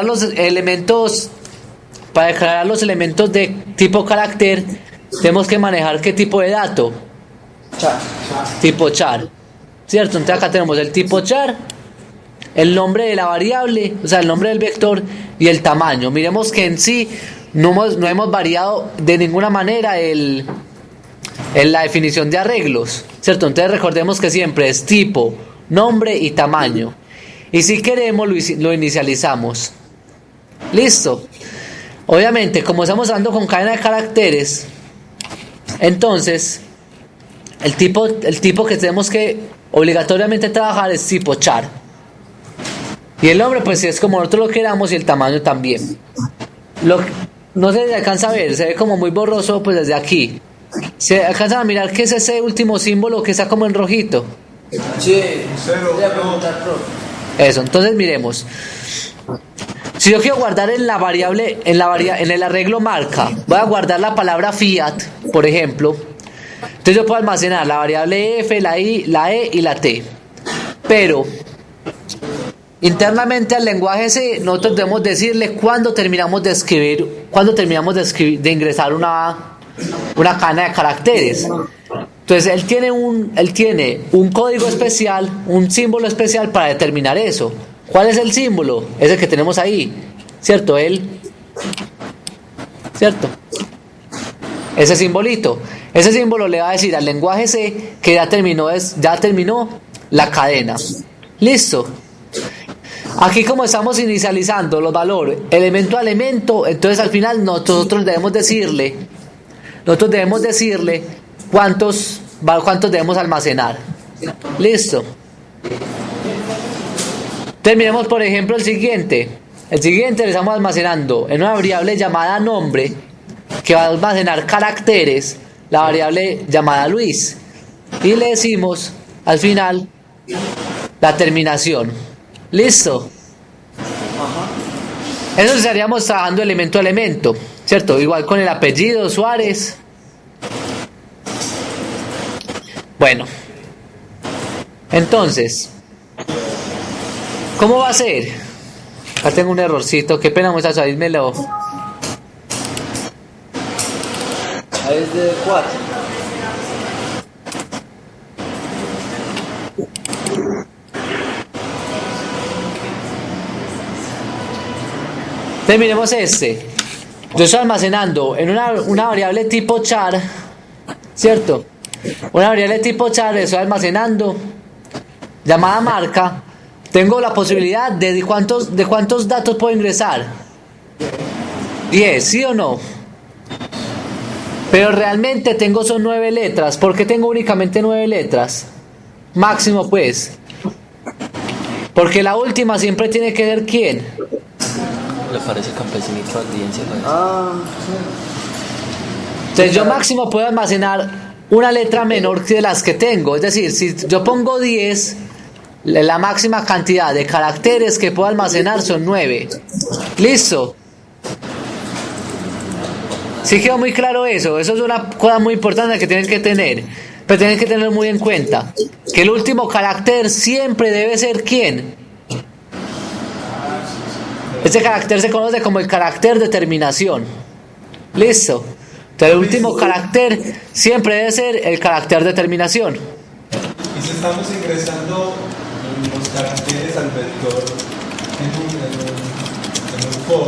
los elementos de tipo carácter, tenemos que manejar qué tipo de dato. Tipo char, ¿cierto? Entonces acá tenemos el tipo char, el nombre de la variable, o sea, el nombre del vector y el tamaño. Miremos que en sí no hemos variado de ninguna manera en la definición de arreglos, ¿cierto? Entonces recordemos que siempre es tipo, nombre y tamaño. Y si queremos lo inicializamos. Listo. Obviamente, como estamos hablando con cadena de caracteres, entonces el tipo que tenemos que obligatoriamente trabajar es tipo char. Y el nombre, pues es como nosotros lo queramos, y el tamaño también. No se alcanza a ver, se ve como muy borroso pues desde aquí. ¿Se alcanzan a mirar qué es ese último símbolo que está como en rojito? Sí, Cero, voy a preguntar, profe. Eso, entonces miremos. Si yo quiero guardar en la variable, en el arreglo marca, voy a guardar la palabra fiat, por ejemplo. Entonces yo puedo almacenar la variable f, la i, la e y la t. Pero internamente al lenguaje C, nosotros debemos decirle cuándo terminamos de escribir, de ingresar una cadena de caracteres. Entonces él tiene un código especial, un símbolo especial para determinar eso. ¿Cuál es el símbolo? Es el que tenemos ahí, ¿cierto? ¿Cierto? Ese simbolito. Ese símbolo le va a decir al lenguaje C que ya terminó la cadena. Listo. Aquí, como estamos inicializando los valores elemento a elemento, entonces al final nosotros debemos decirle cuántos debemos almacenar. Listo. Terminemos, por ejemplo, el siguiente le estamos almacenando en una variable llamada nombre, que va a almacenar caracteres, la variable llamada Luis, y le decimos al final la terminación. Listo. Eso estaríamos trabajando elemento a elemento, ¿cierto? Igual con el apellido Suárez. Bueno, entonces, ¿cómo va a ser? Acá tengo un errorcito, qué pena, muchachos, dímelo. Ahí es de 4. Terminemos este. Yo estoy almacenando en una variable tipo char, ¿cierto? Una variable tipo char, estoy almacenando llamada marca. Tengo la posibilidad de cuántos datos puedo ingresar. 10, ¿sí o no? Pero realmente son 9 letras. ¿Por qué tengo únicamente 9 letras? Máximo, pues. Porque la última siempre tiene que ser ¿quién? Le parece campesinito de audiencia. Entonces yo máximo puedo almacenar una letra menor que las que tengo. Es decir, si yo pongo 10, la máxima cantidad de caracteres que puedo almacenar son 9. ¿Listo? ¿Sí quedó muy claro eso? Eso es una cosa muy importante que tienen que tener. Pero tienen que tener muy en cuenta que el último carácter siempre debe ser ¿quién? Este carácter se conoce como el carácter de terminación. ¿Listo? Entonces el último carácter siempre debe ser el carácter de terminación. Y si estamos ingresando los caracteres al vector en un for,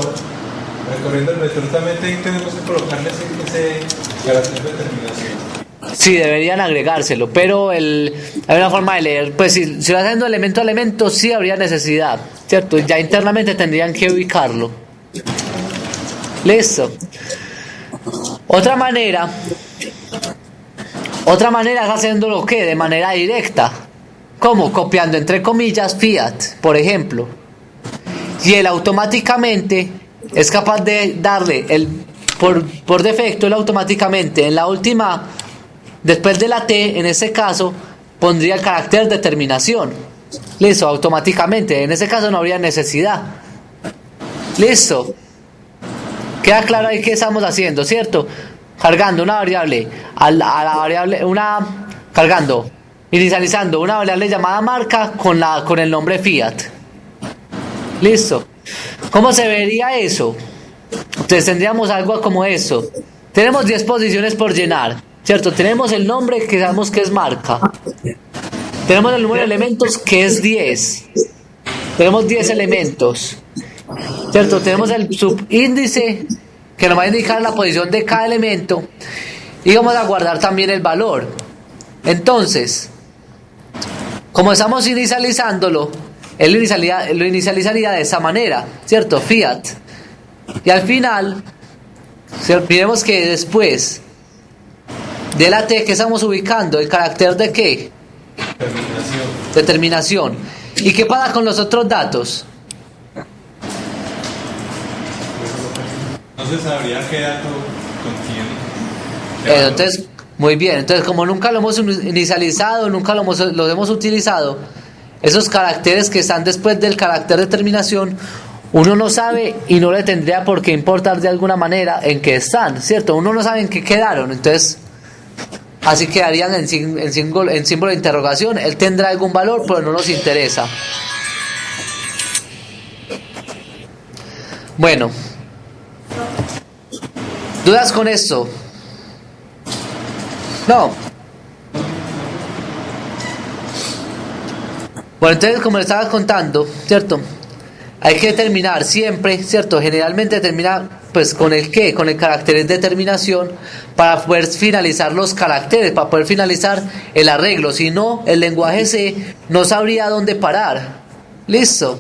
recorriendo el vector, también tenemos que colocarle ese carácter de terminación. Sí, deberían agregárselo, pero hay una forma de leer. Pues si lo haciendo elemento a elemento, sí habría necesidad, ¿cierto? Ya internamente tendrían que ubicarlo. Listo. Otra manera es haciéndolo ¿qué? De manera directa. ¿Cómo? Copiando entre comillas fiat, por ejemplo. Y él automáticamente es capaz de darle por defecto, él automáticamente en la última, después de la T, en este caso, pondría el carácter de terminación. Listo, automáticamente. En ese caso no habría necesidad. Listo. Queda claro ahí qué estamos haciendo, ¿cierto? Cargando una variable a la variable, inicializando una variable llamada marca con el nombre fiat. Listo. ¿Cómo se vería eso? Entonces tendríamos algo como eso. Tenemos 10 posiciones por llenar, ¿cierto? Tenemos el nombre que sabemos que es marca. Tenemos el número de elementos que es 10. Tenemos 10 elementos, ¿cierto? Tenemos el subíndice que nos va a indicar la posición de cada elemento. Y vamos a guardar también el valor. Entonces, como estamos inicializándolo, él lo inicializaría de esa manera, ¿cierto? Fiat. Y al final, miremos que después de la T que estamos ubicando, el carácter de ¿qué? Determinación. ¿Y qué pasa con los otros datos? No se sabría qué dato contiene. Entonces, muy bien. Entonces, como nunca lo hemos inicializado, nunca lo hemos utilizado, esos caracteres que están después del carácter de terminación, uno no sabe y no le tendría por qué importar de alguna manera en qué están, ¿cierto? Uno no sabe en qué quedaron, entonces así quedarían en símbolo de interrogación. Él tendrá algún valor, pero no nos interesa. Bueno, ¿dudas con esto? No. Bueno, entonces como le estaba contando, ¿cierto? Hay que determinar siempre, ¿cierto? Generalmente termina pues con el qué, con el carácter de determinación para poder finalizar los caracteres, para poder finalizar el arreglo. Si no, el lenguaje C no sabría dónde parar. Listo.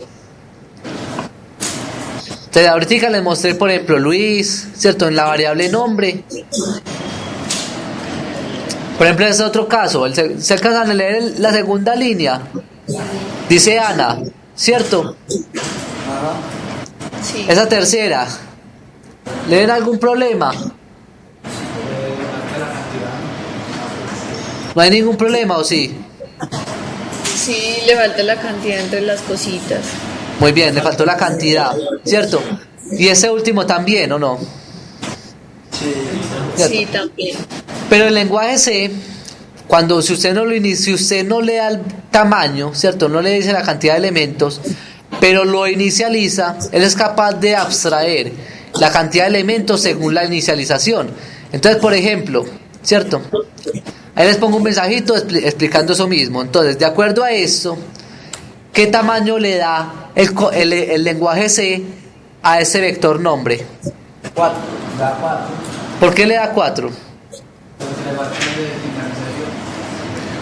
Entonces ahorita les mostré, por ejemplo, Luis, ¿cierto? En la variable nombre. Por ejemplo, en este otro caso, se alcanzan a leer la segunda línea. Dice Ana, ¿cierto? Sí. Esa tercera, ¿le ven algún problema? ¿No hay ningún problema o sí? Sí, le falta la cantidad entre las cositas. Muy bien, le faltó la cantidad, ¿cierto? Y ese último también, ¿o no? ¿Cierto? Sí, también. Pero el lenguaje C, si usted no lo inicia, si usted no le da el tamaño, ¿cierto? No le dice la cantidad de elementos, pero lo inicializa, él es capaz de abstraer la cantidad de elementos según la inicialización. Entonces, por ejemplo, ¿cierto? Ahí les pongo un mensajito explicando eso mismo. Entonces, de acuerdo a eso, ¿qué tamaño le da el lenguaje C a ese vector nombre? 4, da 4. ¿Por qué le da 4?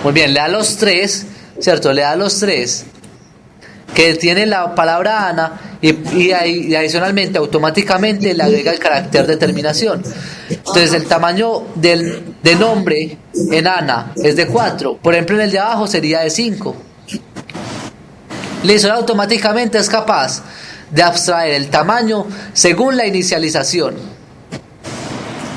Muy bien, le da los 3, ¿cierto? Le da los 3 que tiene la palabra Ana y adicionalmente, automáticamente le agrega el carácter de terminación. Entonces, el tamaño de nombre en Ana es de 4. Por ejemplo, en el de abajo sería de 5. Listo, automáticamente es capaz de abstraer el tamaño según la inicialización.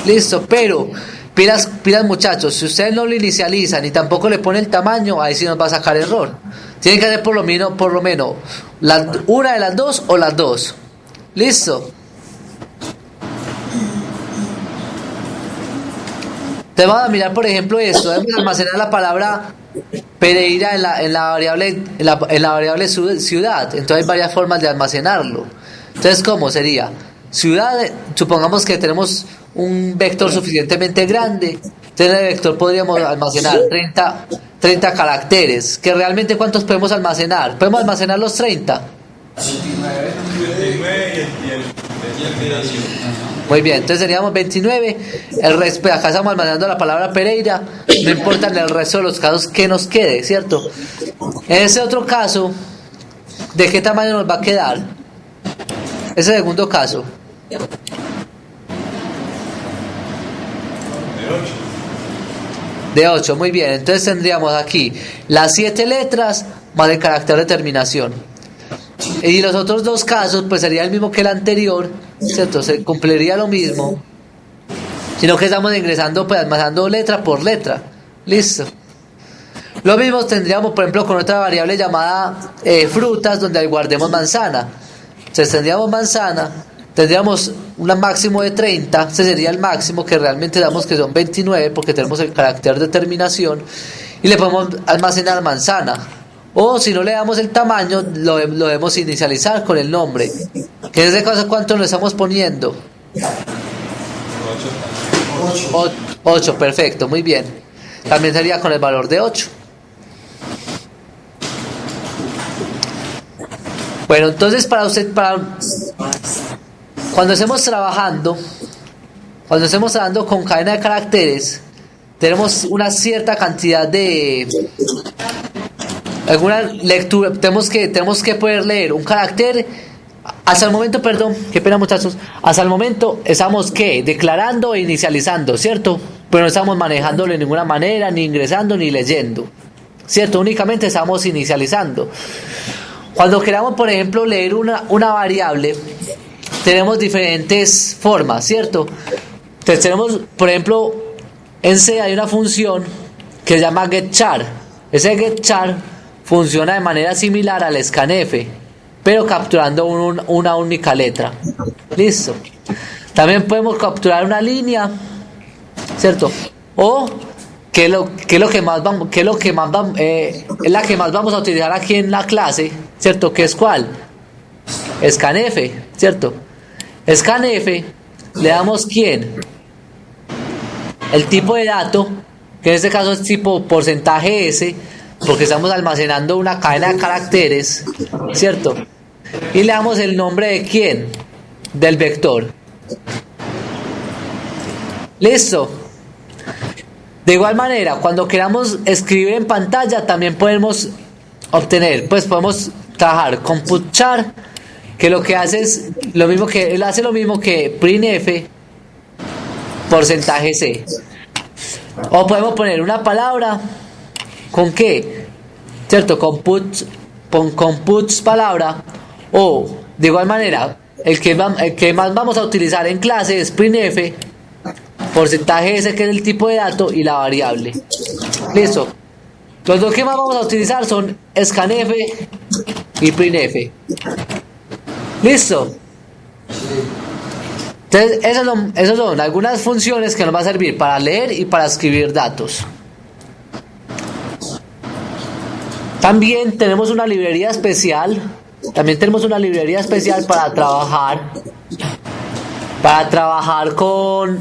Listo, pero pilas muchachos, si ustedes no lo inicializan y tampoco le ponen el tamaño, ahí sí nos va a sacar error. Tienen que hacer por lo menos una de las dos o las dos. Listo. Te vamos a mirar, por ejemplo, esto. Debemos almacenar la palabra Pereira en la variable ciudad. Entonces hay varias formas de almacenarlo. Entonces, ¿cómo sería? Ciudad, supongamos que tenemos un vector suficientemente grande. Entonces, en el vector podríamos almacenar 30 caracteres. ¿Que realmente cuántos podemos almacenar? ¿Podemos almacenar los 30? 29 y el terminación. Muy bien, entonces seríamos 29. El resto, acá estamos almacenando la palabra Pereira. No importa en el resto de los casos que nos quede, ¿cierto? En ese otro caso, ¿de qué tamaño nos va a quedar? Ese segundo caso. De 8. De 8, muy bien. Entonces tendríamos aquí las 7 letras más el carácter de terminación. Y los otros dos casos, pues sería el mismo que el anterior, ¿cierto? Se cumpliría lo mismo, sino que estamos ingresando, pues almacenando letra por letra. Listo. Lo mismo tendríamos, por ejemplo, con otra variable llamada frutas, donde guardemos manzana. Entonces tendríamos manzana, tendríamos un máximo de 30, ese sería el máximo, que realmente damos que son 29, porque tenemos el carácter de terminación, y le podemos almacenar manzana. O si no le damos el tamaño, lo debemos inicializar con el nombre. Que en ese caso, ¿cuánto lo estamos poniendo? 8, perfecto, muy bien. También sería con el valor de 8. Bueno, entonces cuando estemos trabajando con cadena de caracteres, tenemos una cierta cantidad de alguna lectura, tenemos que poder leer un carácter. Hasta el momento, perdón, qué pena muchachos, hasta el momento estamos declarando e inicializando, ¿cierto? Pero no estamos manejándolo de ninguna manera, ni ingresando ni leyendo, ¿cierto? Únicamente estamos inicializando. Cuando queramos, por ejemplo, leer una variable, tenemos diferentes formas, ¿cierto? Entonces tenemos, por ejemplo, en C hay una función que se llama getChar. Ese getChar funciona de manera similar al scanf, pero capturando una única letra. Listo. También podemos capturar una línea, ¿cierto? O es la que más vamos a utilizar aquí en la clase, ¿cierto? ¿Qué es cuál? Scanf, ¿cierto? Scanf, le damos ¿quién? El tipo de dato, que en este caso es tipo porcentaje S, porque estamos almacenando una cadena de caracteres, ¿cierto? Y le damos el nombre de ¿quién? Del vector. Listo. De igual manera, cuando queramos escribir en pantalla, también podemos podemos trabajar con putchar, que lo que hace es lo mismo que printf porcentaje C. O podemos poner una palabra con qué, ¿cierto? Con puts palabra. O de igual manera, el que más vamos a utilizar en clase es printf porcentaje S, que es el tipo de dato, y la variable. Listo. Los dos que más vamos a utilizar son scanf y printf. Listo. Entonces esas son algunas funciones que nos va a servir para leer y para escribir datos. También tenemos una librería especial para trabajar con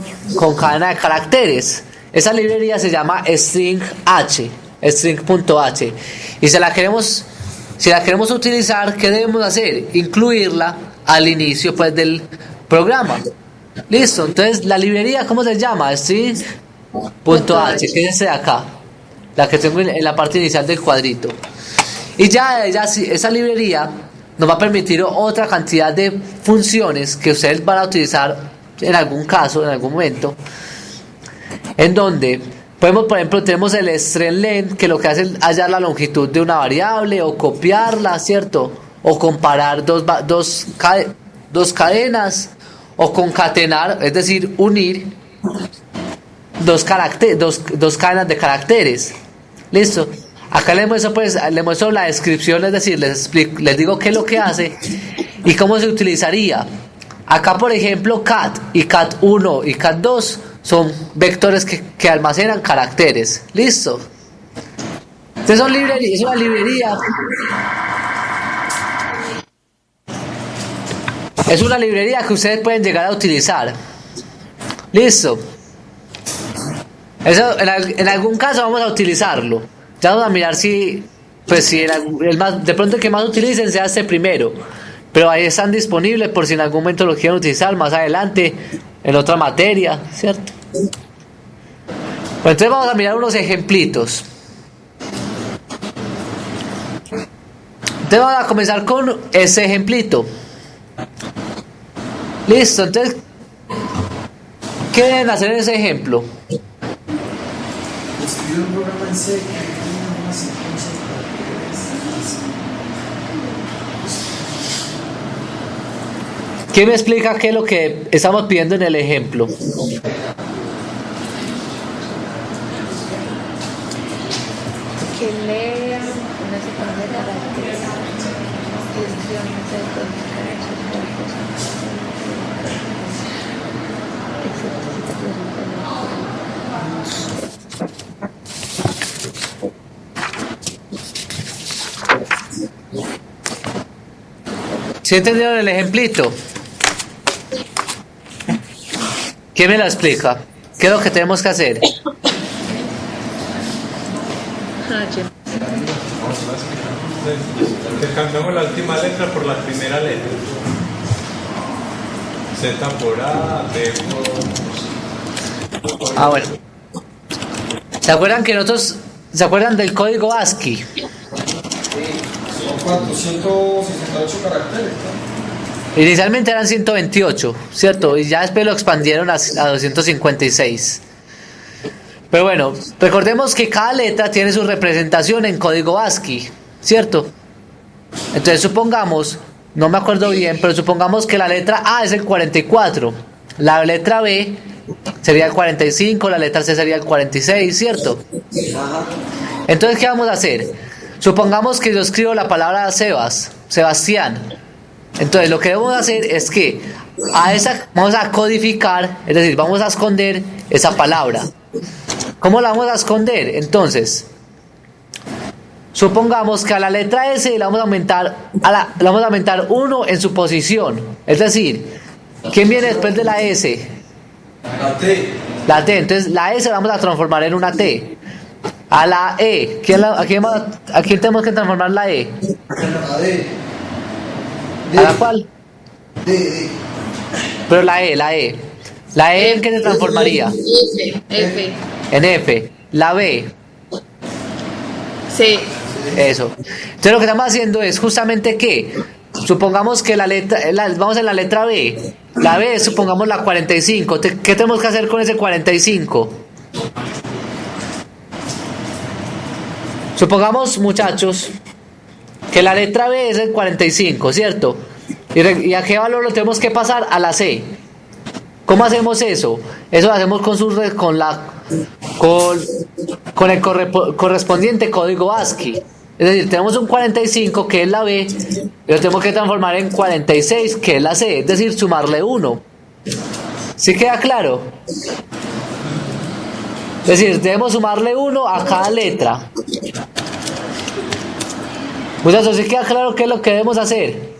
cadena de caracteres. Esa librería se llama string.h. Y si la queremos utilizar, ¿qué debemos hacer? Incluirla al inicio, pues, del programa. Listo. Entonces, la librería, ¿cómo se llama? String.h, que es ese de acá, la que tengo en la parte inicial del cuadrito. Y ya esa librería nos va a permitir otra cantidad de funciones que ustedes van a utilizar en algún caso, en algún momento, en donde podemos, por ejemplo, tenemos el string_len, que lo que hace es hallar la longitud de una variable, o copiarla, ¿cierto? O comparar dos cadenas, o concatenar, es decir, unir dos cadenas de caracteres. ¿Listo? Acá les muestro la descripción, es decir, les digo qué es lo que hace y cómo se utilizaría. Acá, por ejemplo, cat y cat1 y cat2 son vectores que almacenan caracteres. Listo. Entonces es una librería. Es una librería que ustedes pueden llegar a utilizar. Listo. Eso en algún caso vamos a utilizarlo. Ya vamos a mirar si de pronto el que más utilicen sea este primero. Pero ahí están disponibles por si en algún momento lo quieren utilizar más adelante en otra materia, ¿cierto? Pues entonces vamos a mirar unos ejemplitos. Entonces vamos a comenzar con ese ejemplito. Listo, entonces, ¿qué deben hacer en ese ejemplo? escribir un programa en C que tiene una secuencia de caracteres. ¿Quién me explica qué es lo que estamos pidiendo en el ejemplo? Que lea una secuencia de caracteres, instrucciones de codificar esos cuerpos, excepto si te presentan ¿Sí entendieron el ejemplito? ¿Quién me la explica? ¿Qué es lo que tenemos que hacer? Que cambiamos la última letra por la primera letra. Z por A, D por... Ah, bueno. ¿Se acuerdan que nosotros... ¿Se acuerdan del código ASCII? Son 468 caracteres, ¿no? Inicialmente eran 128, ¿cierto? Y ya después lo expandieron a 256. Pero bueno, recordemos que cada letra tiene su representación en código ASCII, ¿cierto? Entonces supongamos, no me acuerdo bien, pero supongamos que la letra A es el 44, la letra B sería el 45, la letra C sería el 46, ¿cierto? Entonces, ¿qué vamos a hacer? Supongamos que yo escribo la palabra Sebastián. Entonces, lo que debemos hacer es que a esa vamos a codificar, es decir, vamos a esconder esa palabra. ¿Cómo la vamos a esconder? Entonces, supongamos que a la letra S le vamos a aumentar, le vamos a aumentar 1 en su posición. Es decir, ¿quién viene después de la S? La T. La T. Entonces, la S la vamos a transformar en una T. A la E, ¿a quién tenemos que transformar la E? La D. ¿A la cual? D. Pero la E. ¿La E en qué se transformaría? F. En F. La B. C. Eso. Entonces lo que estamos haciendo es justamente que, supongamos que vamos en la letra B. La B es, supongamos, la 45. ¿Qué tenemos que hacer con ese 45? Supongamos, muchachos, que la letra B es el 45, ¿cierto? ¿Y a qué valor lo tenemos que pasar? A la C. ¿Cómo hacemos eso? Eso lo hacemos con el correspondiente código ASCII. Es decir, tenemos un 45 que es la B, y lo tenemos que transformar en 46 que es la C, es decir, sumarle 1. ¿Sí queda claro? Es decir, debemos sumarle 1 a cada letra. Muchachos, ¿sí queda claro qué es lo que debemos hacer?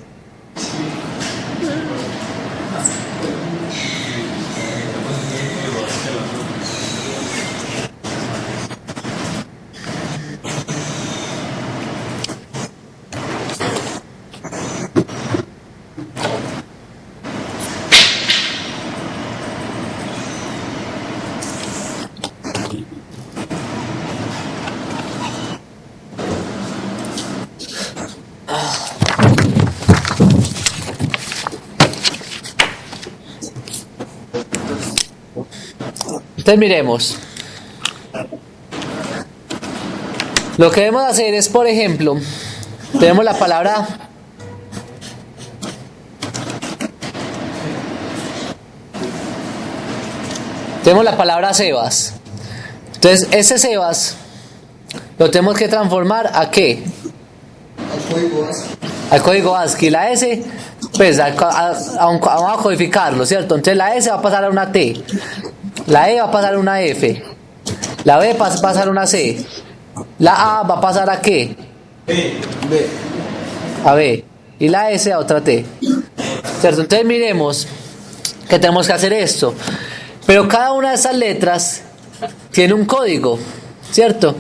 Entonces miremos. Lo que debemos hacer es, por ejemplo, tenemos la palabra Sebas. Entonces ese Sebas lo tenemos que transformar ¿a qué? Al código ASCII. La S, pues vamos a codificarlo, ¿cierto? Entonces la S va a pasar a una T, la E va a pasar a una F, la B va a pasar a una C, la A va a pasar a ¿qué? B. A B, y la S a otra T, ¿cierto? Entonces miremos que tenemos que hacer esto, pero cada una de esas letras tiene un código, ¿cierto?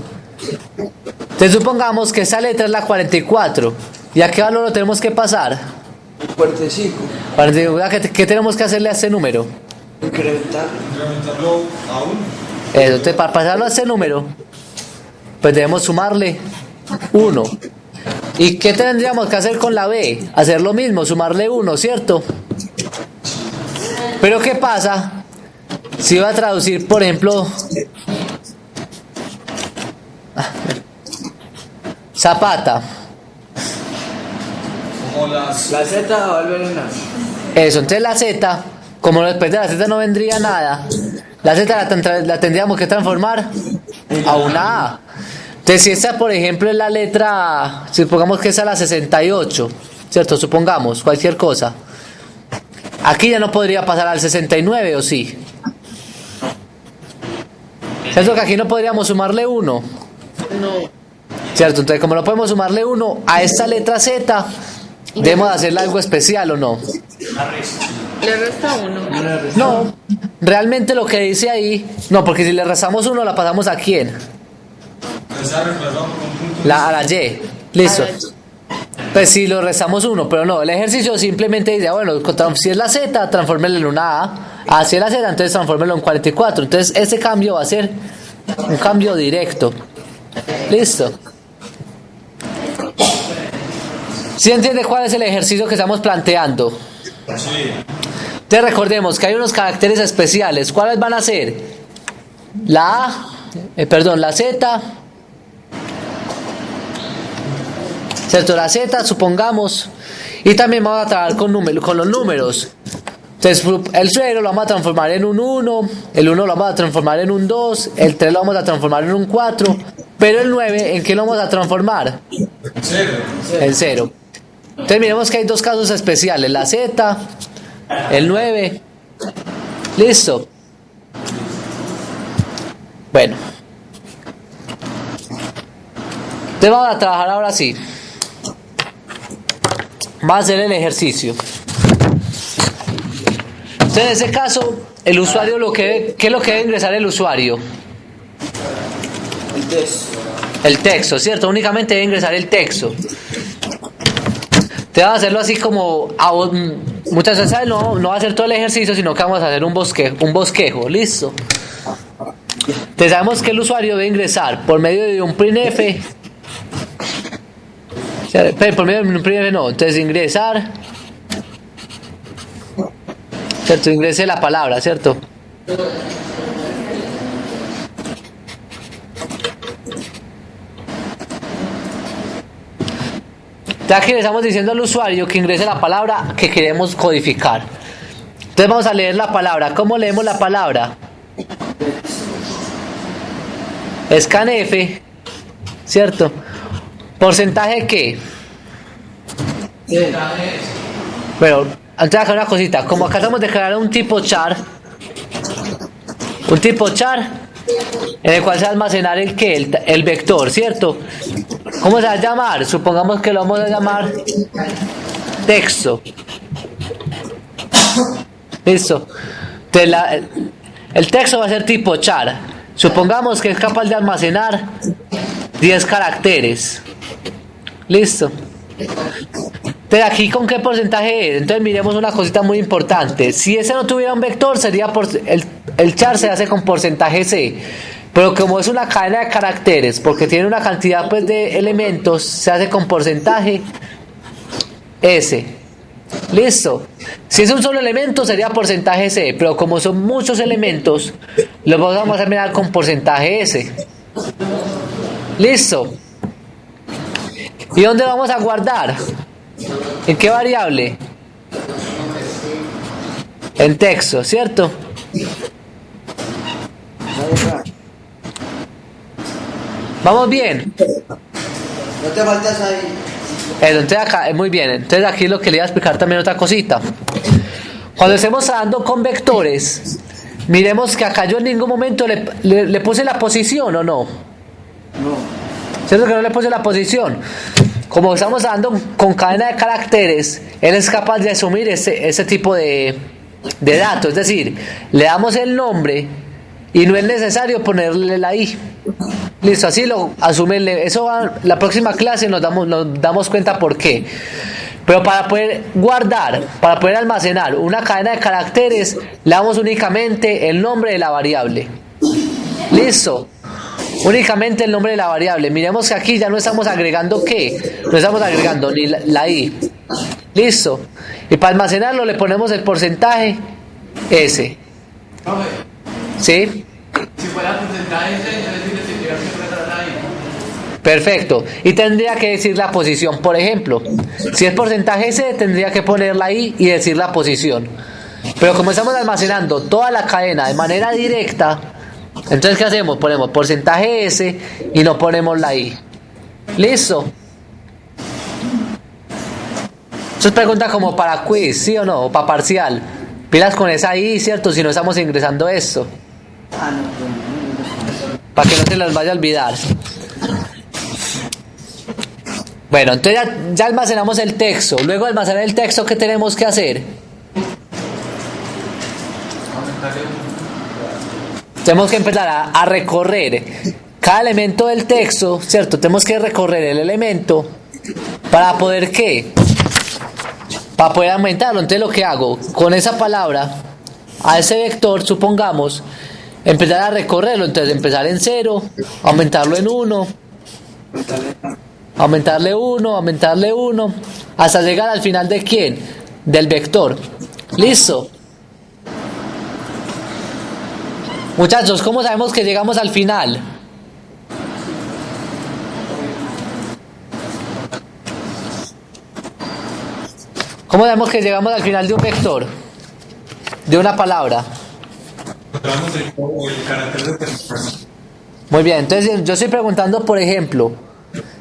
Entonces supongamos que esa letra es la 44, ¿y a qué valor lo tenemos que pasar? 45. 45. ¿Qué tenemos que hacerle a este número? Incrementarlo a 1. Eso, entonces para pasarlo a ese número, pues debemos sumarle 1. ¿Y qué tendríamos que hacer con la B? Hacer lo mismo, sumarle 1, ¿cierto? Pero ¿qué pasa si va a traducir, por ejemplo, Zapata. Como las. La Z va a volver una. Eso, entonces la Z, como después de la Z no vendría nada, la Z la tendríamos que transformar a una A. Entonces si esta por ejemplo es la letra, supongamos que esa es la 68, ¿cierto? Supongamos, cualquier cosa. Aquí ya no podría pasar al 69, ¿o sí? ¿Cierto que aquí no podríamos sumarle 1? No. ¿Cierto? Entonces como no podemos sumarle 1 a esta letra Z, debemos hacerle algo especial, ¿o no? Le resta 1. No, realmente lo que dice ahí, no, porque si le restamos 1 la pasamos a quién? A la Y, listo. Pues si lo restamos 1, pero no, el ejercicio simplemente dice, bueno, si es la Z, transfórmelo en una A, si es la Z, entonces transfórmelo en 44, entonces ese cambio va a ser un cambio directo, listo. ¿Sí entiende cuál es el ejercicio que estamos planteando? Sí. Entonces recordemos que hay unos caracteres especiales. ¿Cuáles van a ser? La Z. ¿Cierto? La Z, supongamos. Y también vamos a trabajar con los números. Entonces el 0 lo vamos a transformar en un 1. El 1 lo vamos a transformar en un 2. El 3 lo vamos a transformar en un 4. Pero el 9, ¿en qué lo vamos a transformar? En 0. Entonces miremos que hay dos casos especiales. La Z, el 9. Listo. Bueno. Entonces vamos a trabajar ahora sí. Vamos a hacer el ejercicio. Entonces en ese caso, el usuario ¿qué es lo que debe ingresar el usuario? El texto. El texto, ¿cierto? Únicamente debe ingresar el texto. Te vas a hacerlo así como muchas veces no va a hacer todo el ejercicio, sino que vamos a hacer un bosquejo, listo. Entonces sabemos que el usuario debe ingresar por medio de un printf, por medio de un printf no, entonces ingresar, ¿cierto? Ingrese la palabra, ¿cierto? Ya que le estamos diciendo al usuario que ingrese la palabra que queremos codificar. Entonces vamos a leer la palabra. ¿Cómo leemos la palabra? Scanf, ¿cierto? ¿Porcentaje qué? Bueno, antes de hacer una cosita. Como acá estamos de crear un tipo char. Un tipo char en el cual se va a almacenar el vector, ¿cierto? ¿Cómo se va a llamar? Supongamos que lo vamos a llamar texto. Listo. Entonces el texto va a ser tipo char. Supongamos que es capaz de almacenar 10 caracteres. Listo. Entonces aquí con qué porcentaje es. Entonces miremos una cosita muy importante. Si ese no tuviera un vector, sería el char se hace con porcentaje C. Pero como es una cadena de caracteres, porque tiene una cantidad pues de elementos, se hace con porcentaje S. Listo. Si es un solo elemento sería porcentaje C, pero como son muchos elementos, los vamos a mirar con porcentaje S. Listo. ¿Y dónde vamos a guardar? ¿En qué variable? En texto, ¿cierto? ¿Vamos bien? No te faltas ahí. Entonces acá, muy bien. Entonces aquí lo que le iba a explicar también otra cosita. Cuando estemos trabajando con vectores, miremos que acá yo en ningún momento le puse la posición, ¿o no? No. ¿Cierto que no le puse la posición? Como estamos dando con cadena de caracteres, él es capaz de asumir ese tipo de datos. Es decir, le damos el nombre y no es necesario ponerle la I. Listo, así lo asume. Eso va, la próxima clase nos damos cuenta por qué. Pero para poder guardar, para poder almacenar una cadena de caracteres, le damos únicamente el nombre de la variable. Listo. Únicamente el nombre de la variable. Miremos que aquí ya no estamos agregando ¿qué? No estamos agregando ni la I. Listo. Y para almacenarlo le ponemos el porcentaje S. ¿Sí? Si fuera porcentaje, entonces tendría que meter la I. Perfecto. Y tendría que decir la posición, por ejemplo. Si es porcentaje C, tendría que ponerla ahí y decir la posición. Pero como estamos almacenando toda la cadena de manera directa, entonces ¿qué hacemos? Ponemos porcentaje S y no ponemos la I. ¿Listo? Eso es pregunta como para quiz, ¿sí o no? O para parcial. Pilas con esa I, ¿cierto? Si no estamos ingresando esto. Para que no se las vaya a olvidar. Bueno, entonces ya almacenamos el texto. Luego de almacenar el texto, ¿qué tenemos que hacer? Tenemos que empezar a recorrer cada elemento del texto, ¿cierto? Tenemos que recorrer el elemento para poder, ¿qué? Para poder aumentarlo. Entonces lo que hago, con esa palabra, a ese vector, supongamos, empezar a recorrerlo. Entonces empezar en 0, aumentarlo en 1, aumentarle 1, aumentarle 1, hasta llegar al final de ¿quién? Del vector. ¿Listo? Muchachos, ¿cómo sabemos que llegamos al final? ¿Cómo sabemos que llegamos al final de un vector? De una palabra. Encontramos el carácter de terminación. Muy bien, entonces yo estoy preguntando, por ejemplo,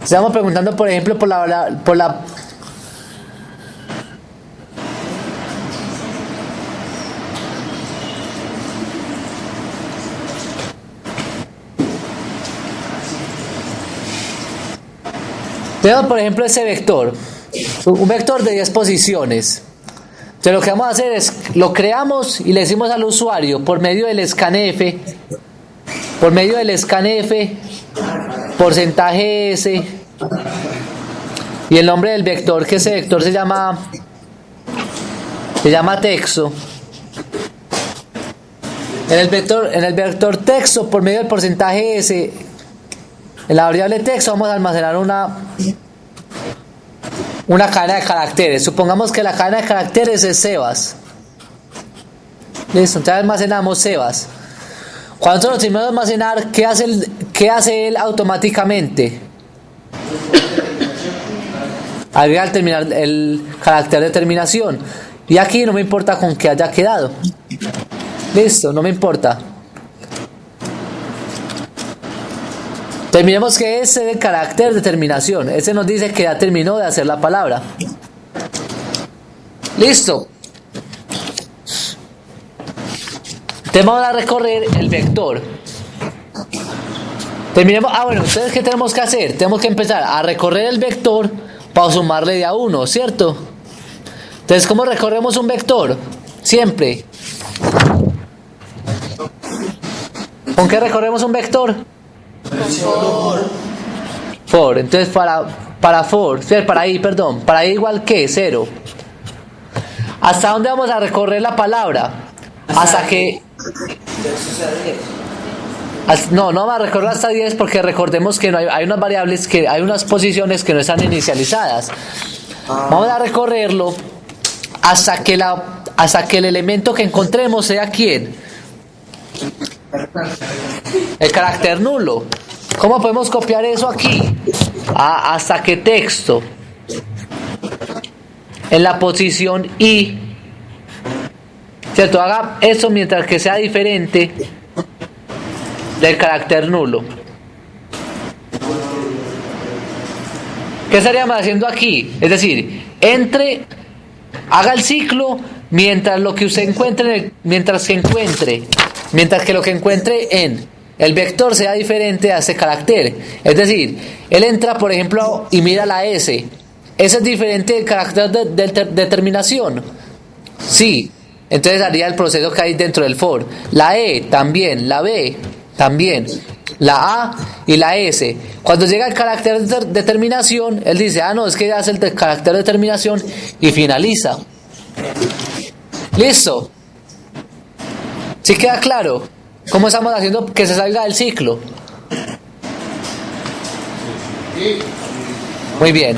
estamos preguntando, por ejemplo, por la tenemos, por ejemplo, ese vector, un vector de 10 posiciones. Entonces lo que vamos a hacer es, lo creamos y le decimos al usuario por medio del scanf, porcentaje S y el nombre del vector, que ese vector se llama texto. En el vector texto, por medio del porcentaje S, en la variable texto vamos a almacenar una cadena de caracteres. Supongamos que la cadena de caracteres es Sebas. Listo, entonces almacenamos Sebas. Cuando nosotros terminamos de almacenar, ¿qué hace él automáticamente? Agrega al terminar el carácter de terminación. Y aquí no me importa con qué haya quedado. Listo, no me importa. Terminemos que ese es el carácter de terminación. Ese nos dice que ya terminó de hacer la palabra. Listo. Entonces vamos a recorrer el vector. Terminemos. Bueno, entonces ¿qué tenemos que hacer? Tenemos que empezar a recorrer el vector para sumarle de a 1, ¿cierto? Entonces, ¿cómo recorremos un vector? Siempre. ¿Con qué recorremos un vector? For. Entonces para i igual que 0. ¿Hasta dónde vamos a recorrer la palabra? Hasta que no vamos a recorrer hasta 10, porque recordemos que no hay unas variables, que hay unas posiciones que no están inicializadas. Vamos a recorrerlo hasta que el elemento que encontremos sea ¿quién? El carácter nulo. ¿Cómo podemos copiar eso aquí? Hasta que texto en la posición I, ¿cierto? Haga eso mientras que sea diferente del carácter nulo. ¿Qué estaríamos haciendo aquí? Es decir, haga el ciclo mientras que lo que encuentre en el vector sea diferente a ese carácter. Es decir, él entra, por ejemplo, y mira la S. ¿Ese es diferente del carácter de determinación? Sí. Entonces haría el proceso que hay dentro del for. La E también, la B también, la A y la S. Cuando llega el carácter de determinación, él dice, no, es que ya hace el carácter de determinación y finaliza. ¿Listo? ¿Sí queda claro? ¿Cómo estamos haciendo que se salga del ciclo? Muy bien.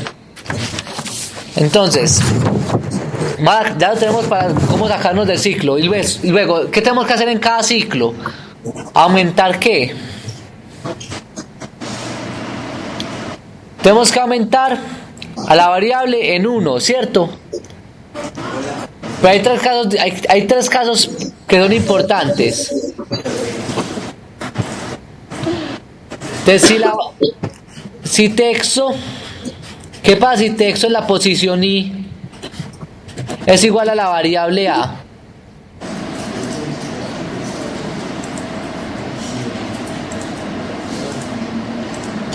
Entonces, ya lo tenemos para cómo sacarnos del ciclo. Y luego, ¿qué tenemos que hacer en cada ciclo? ¿Aumentar qué? Tenemos que aumentar a la variable en 1, ¿cierto? Pero hay tres casos que son importantes. Entonces, si texto, ¿qué pasa si texto en la posición i es igual a la variable a?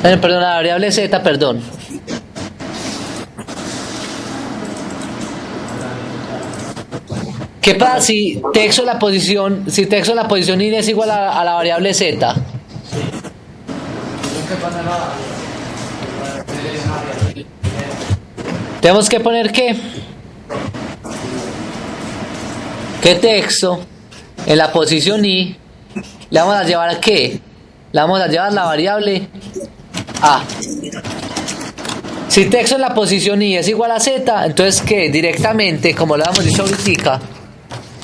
Perdón, la variable z, perdón. ¿Qué pasa si texto en la posición i es igual a la variable z? Tenemos que poner que texto en la posición i le vamos a llevar a qué? Le vamos a llevar la variable a. Si texto en la posición i es igual a z, entonces que directamente, como lo habíamos dicho ahorita,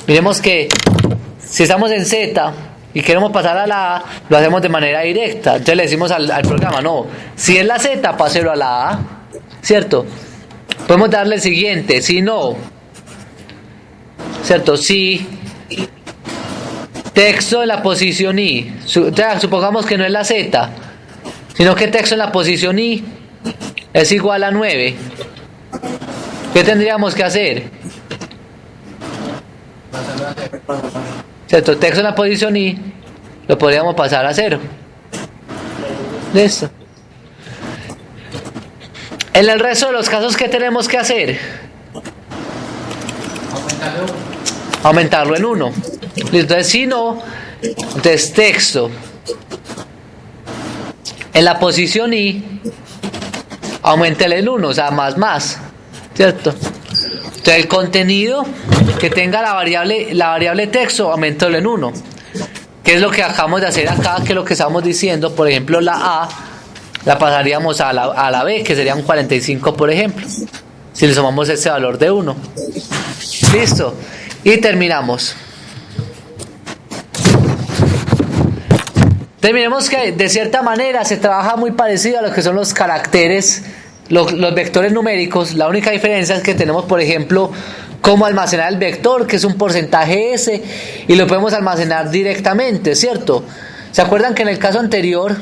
miremos que si estamos en z y queremos pasar a la a, lo hacemos de manera directa. Entonces le decimos al programa, no, si es la z, páselo a la a, ¿cierto? Podemos darle el siguiente, si no, ¿cierto? Si texto en la posición i, supongamos que no es la z, sino que texto en la posición i es igual a 9, ¿qué tendríamos que hacer? ¿Cierto? Texto en la posición i lo podríamos pasar a 0. Listo. En el resto de los casos, ¿qué tenemos que hacer? Aumentarlo en 1. Entonces, si no, entonces texto en la posición i, aumentele en 1, o sea, más, ¿cierto? Entonces, el contenido que tenga la variable texto, aumentelo en 1. ¿Qué es lo que acabamos de hacer acá? Que es lo que estamos diciendo, por ejemplo, la a la pasaríamos a la b, que sería un 45, por ejemplo, si le sumamos ese valor de 1. Listo. Y terminamos. Terminemos que de cierta manera se trabaja muy parecido a lo que son los caracteres, los vectores numéricos. La única diferencia es que tenemos, por ejemplo, cómo almacenar el vector, que es un porcentaje s, y lo podemos almacenar directamente, ¿cierto? ¿Se acuerdan que en el caso anterior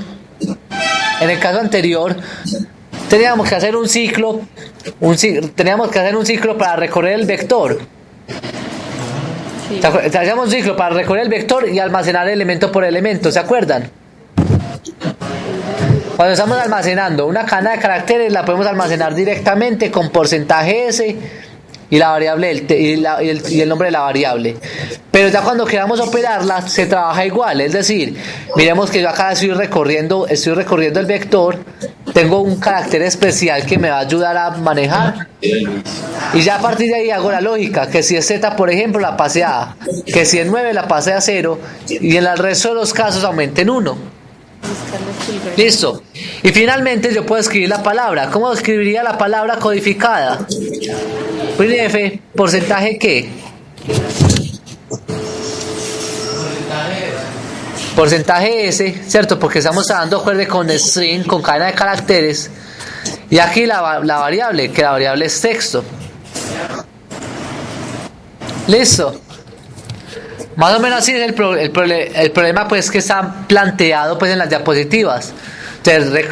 teníamos que hacer un ciclo para recorrer el vector? Sí. Hacíamos un ciclo para recorrer el vector y almacenar elemento por elemento, ¿se acuerdan? Cuando estamos almacenando una cadena de caracteres, la podemos almacenar directamente con porcentaje s y la variable y el nombre de la variable. Pero ya cuando queramos operarla, se trabaja igual. Es decir, miremos que yo acá estoy recorriendo el vector, tengo un carácter especial que me va a ayudar a manejar, y ya a partir de ahí hago la lógica, que si es z, por ejemplo, la pase a a, que si es 9 la pase a 0, y en el resto de los casos aumente en 1. Listo. Y finalmente yo puedo escribir la palabra. ¿Cómo escribiría la palabra codificada? Printf, porcentaje ¿qué? Porcentaje S, ¿cierto? Porque estamos trabajando, acuerde, con string, con cadena de caracteres. Y aquí la variable, que la variable es texto. Listo. Más o menos así es el problema, pues, que está planteado, pues, en las diapositivas. Entonces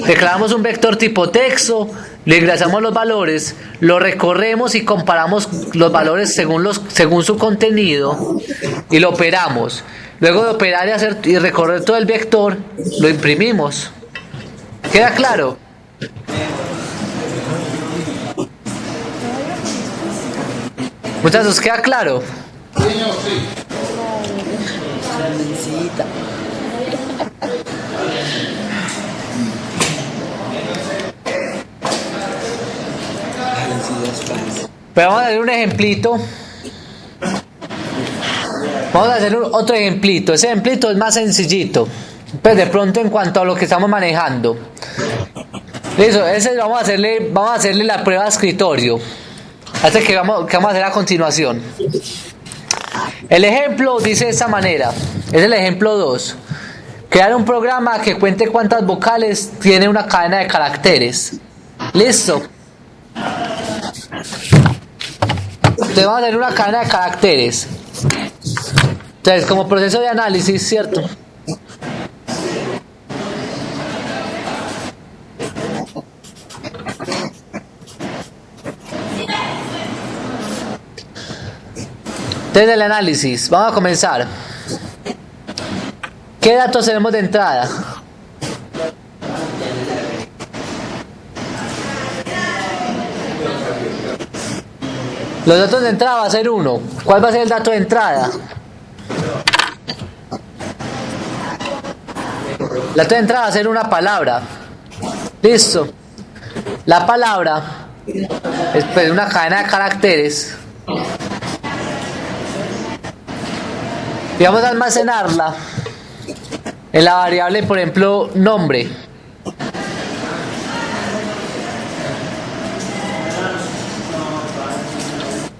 declaramos un vector tipo texto, le ingresamos los valores, lo recorremos y comparamos los valores según su contenido y lo operamos. Luego de operar y recorrer todo el vector, lo imprimimos. ¿Queda claro? Muchachos, ¿queda claro? Pero vamos a hacer un ejemplito. Vamos a hacer otro ejemplito. Ese ejemplito es más sencillito, pues de pronto en cuanto a lo que estamos manejando. Listo, ese vamos a hacerle la prueba de escritorio. Este que vamos a hacer a continuación. El ejemplo dice de esta manera. Es el ejemplo 2. Crear un programa que cuente cuántas vocales tiene una cadena de caracteres. Listo. Entonces vamos a tener una cadena de caracteres. Entonces, como proceso de análisis, ¿cierto? Entonces, el análisis, vamos a comenzar. ¿Qué datos tenemos de entrada? Los datos de entrada va a ser 1. ¿Cuál va a ser el dato de entrada? El dato de entrada va a ser una palabra. Listo. La palabra es pues una cadena de caracteres. Y vamos a almacenarla en la variable, por ejemplo, nombre.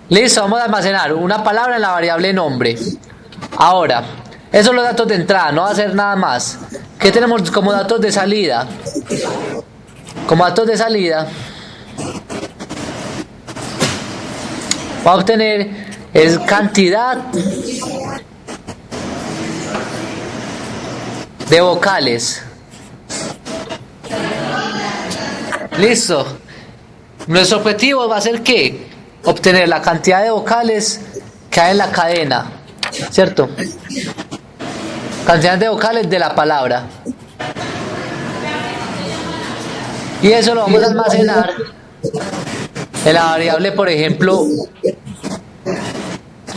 Listo, vamos a almacenar una palabra en la variable nombre. Ahora, esos son los datos de entrada, no va a hacer nada más. ¿Qué tenemos como datos de salida? Como datos de salida, va a obtener es cantidad de vocales. Listo. Nuestro objetivo va a ser ¿qué? Obtener la cantidad de vocales que hay en la cadena, ¿cierto? Cantidad de vocales de la palabra. Y eso lo vamos a almacenar en la variable, por ejemplo,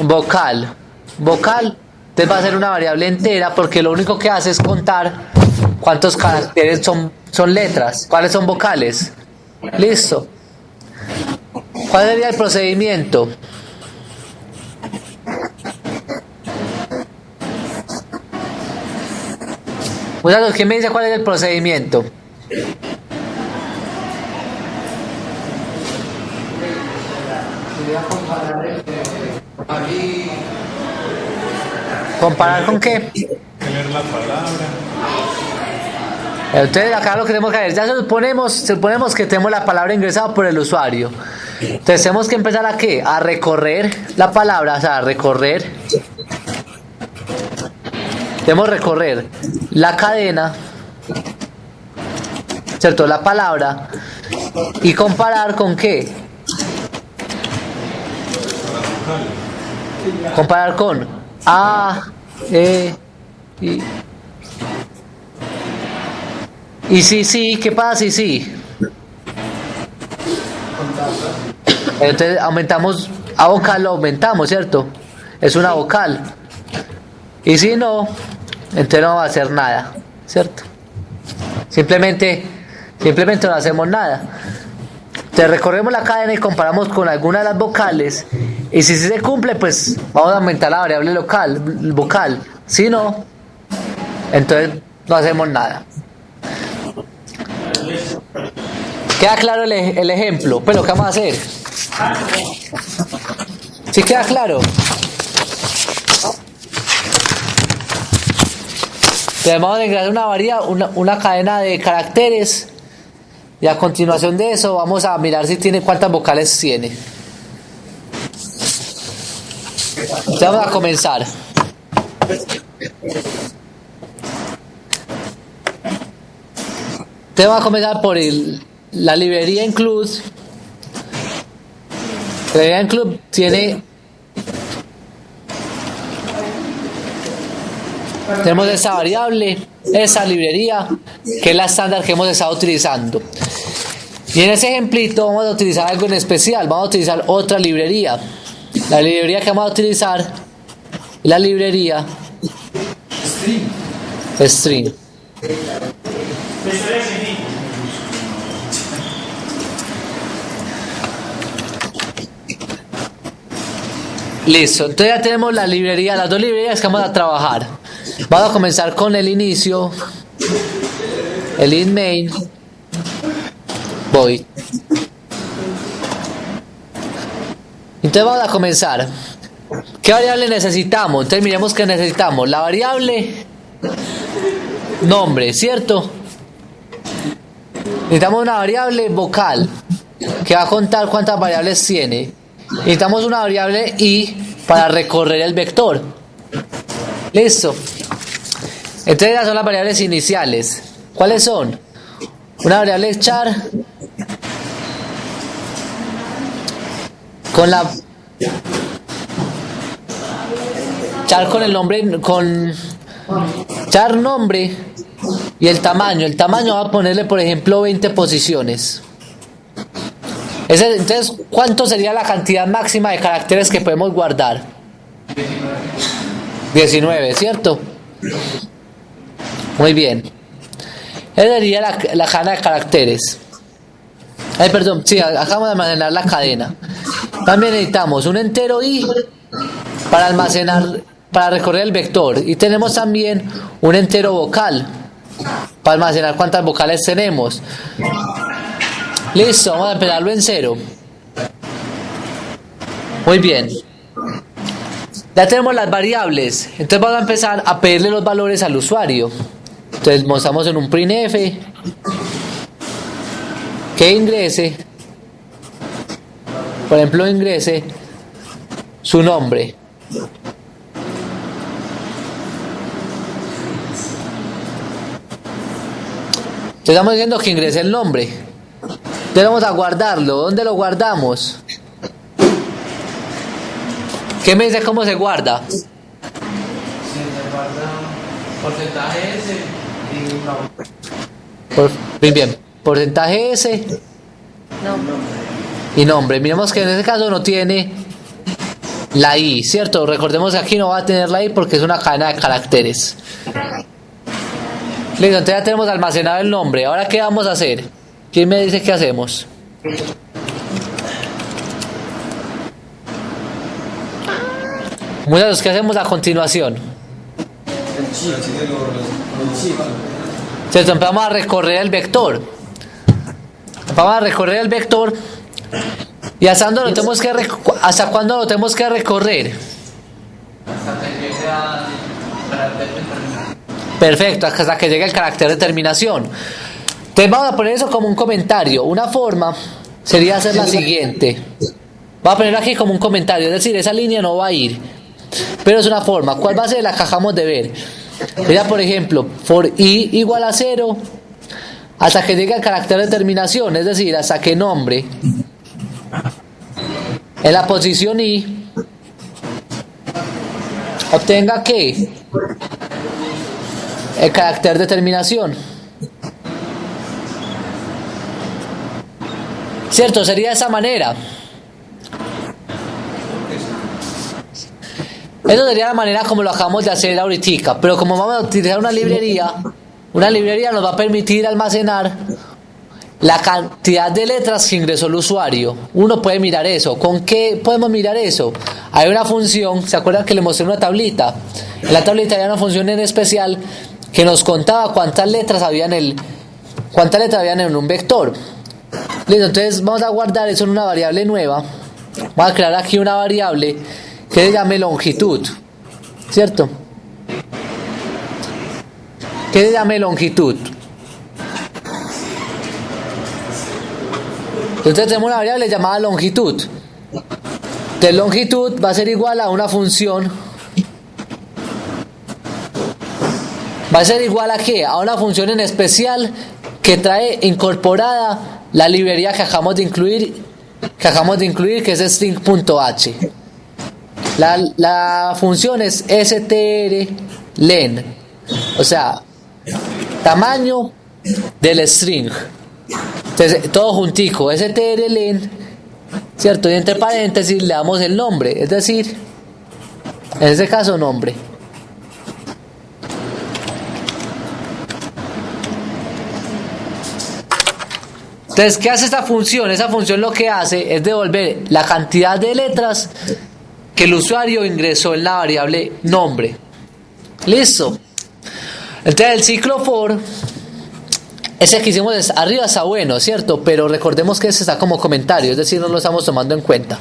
vocal. Vocal, entonces va a ser una variable entera porque lo único que hace es contar cuántos caracteres son letras, cuáles son vocales. Listo. ¿Cuál sería el procedimiento? Muchachos, ¿quién me dice cuál es el procedimiento? ¿Comparar con qué? Tener la palabra. Entonces acá lo que tenemos que hacer, ya suponemos que tenemos la palabra ingresada por el usuario. Entonces tenemos que empezar a ¿qué? A recorrer la palabra, o sea, a recorrer. Debemos recorrer la cadena, ¿cierto? La palabra y comparar con ¿qué? Comparar con A, E, I. Y sí, ¿qué pasa si sí? Entonces aumentamos a vocal, lo aumentamos, ¿cierto? Es una vocal. Y si no, entonces no va a hacer nada, ¿cierto? Simplemente no hacemos nada. Entonces recorremos la cadena y comparamos con alguna de las vocales. Y si se cumple, pues vamos a aumentar la variable vocal. Si no, entonces no hacemos nada. ¿Queda claro el ejemplo? Pues lo que vamos a hacer. ¿Sí queda claro? Entonces vamos a ingresar una variable, una cadena de caracteres. Y a continuación de eso vamos a mirar si tiene cuántas vocales tiene. Entonces vamos a comenzar. Entonces vamos a comenzar por la librería include. La librería include tenemos esa variable, esa librería, que es la estándar que hemos estado utilizando. Y en ese ejemplito vamos a utilizar algo en especial. Vamos a utilizar otra librería. La librería que vamos a utilizar es la librería String. Listo, entonces ya tenemos la librería, las dos librerías que vamos a trabajar. Vamos a comenzar con el inicio, el in main, void. Entonces vamos a comenzar. ¿Qué variable necesitamos? Entonces miremos que necesitamos la variable nombre, ¿cierto? Necesitamos una variable vocal que va a contar cuántas variables tiene. Necesitamos una variable i para recorrer el vector. Listo. Entonces esas son las variables iniciales. ¿Cuáles son? Una variable char con la char con el nombre, con char nombre y el tamaño. El tamaño va a ponerle, por ejemplo, 20 posiciones. Entonces, ¿cuánto sería la cantidad máxima de caracteres que podemos guardar? 19, ¿cierto? Muy bien. Esa sería la cadena de caracteres. Perdón, sí, acabamos de almacenar la cadena. También necesitamos un entero i para almacenar, para recorrer el vector. Y tenemos también un entero vocal para almacenar cuántas vocales tenemos. Listo, vamos a empezarlo en 0. Muy bien. Ya tenemos las variables. Entonces vamos a empezar a pedirle los valores al usuario. Entonces mostramos en un printf que ingrese, por ejemplo, ingrese su nombre. Entonces estamos diciendo que ingrese el nombre. Entonces vamos a guardarlo. ¿Dónde lo guardamos? ¿Qué me dice cómo se guarda? Se guarda porcentaje S y nombre. Muy bien. Porcentaje S y nombre. Miremos que en este caso no tiene la I, ¿cierto? Recordemos que aquí no va a tener la I porque es una cadena de caracteres. Listo, entonces ya tenemos almacenado el nombre. Ahora, ¿qué vamos a hacer? ¿Quién me dice qué hacemos? Muchachos, ¿qué hacemos a continuación? Entonces empezamos a recorrer el vector. Vamos a recorrer el vector. ¿Y hasta cuándo lo tenemos que recorrer? Hasta que llegue al carácter determinado. Perfecto, hasta que llegue el carácter de terminación. Entonces vamos a poner eso como un comentario. Una forma sería hacer la siguiente. Voy a ponerlo aquí como un comentario. Es decir, esa línea no va a ir, pero es una forma. ¿Cuál va a ser? La que acabamos de ver. Sería, por ejemplo, for i igual a 0 hasta que llegue el carácter de terminación. Es decir, hasta que nombre en la posición i obtenga que el carácter de terminación. ¿Cierto? Sería de esa manera. Eso sería la manera como lo acabamos de hacer ahorita. Pero como vamos a utilizar una librería nos va a permitir almacenar la cantidad de letras que ingresó el usuario. Uno puede mirar eso. ¿Con qué podemos mirar eso? Hay una función, ¿se acuerdan que le mostré una tablita? En la tablita había una función en especial que nos contaba cuántas letras habían en un vector. Listo, entonces vamos a guardar eso en una variable nueva. Vamos a crear aquí una variable que se llame longitud, ¿cierto? Que se llame longitud. Entonces tenemos una variable llamada longitud. Entonces longitud va a ser igual a una función. ¿Va a ser igual a qué? A una función en especial que trae incorporada la librería que acabamos de incluir, que es string.h. La función es strlen, o sea, tamaño del string. Entonces, todo juntico, strlen, ¿cierto? Y entre paréntesis le damos el nombre, es decir, en este caso nombre. Entonces, ¿qué hace esta función? Esa función lo que hace es devolver la cantidad de letras que el usuario ingresó en la variable nombre. Listo. Entonces el ciclo for, ese que hicimos arriba está bueno, ¿cierto? Pero recordemos que ese está como comentario, es decir, no lo estamos tomando en cuenta.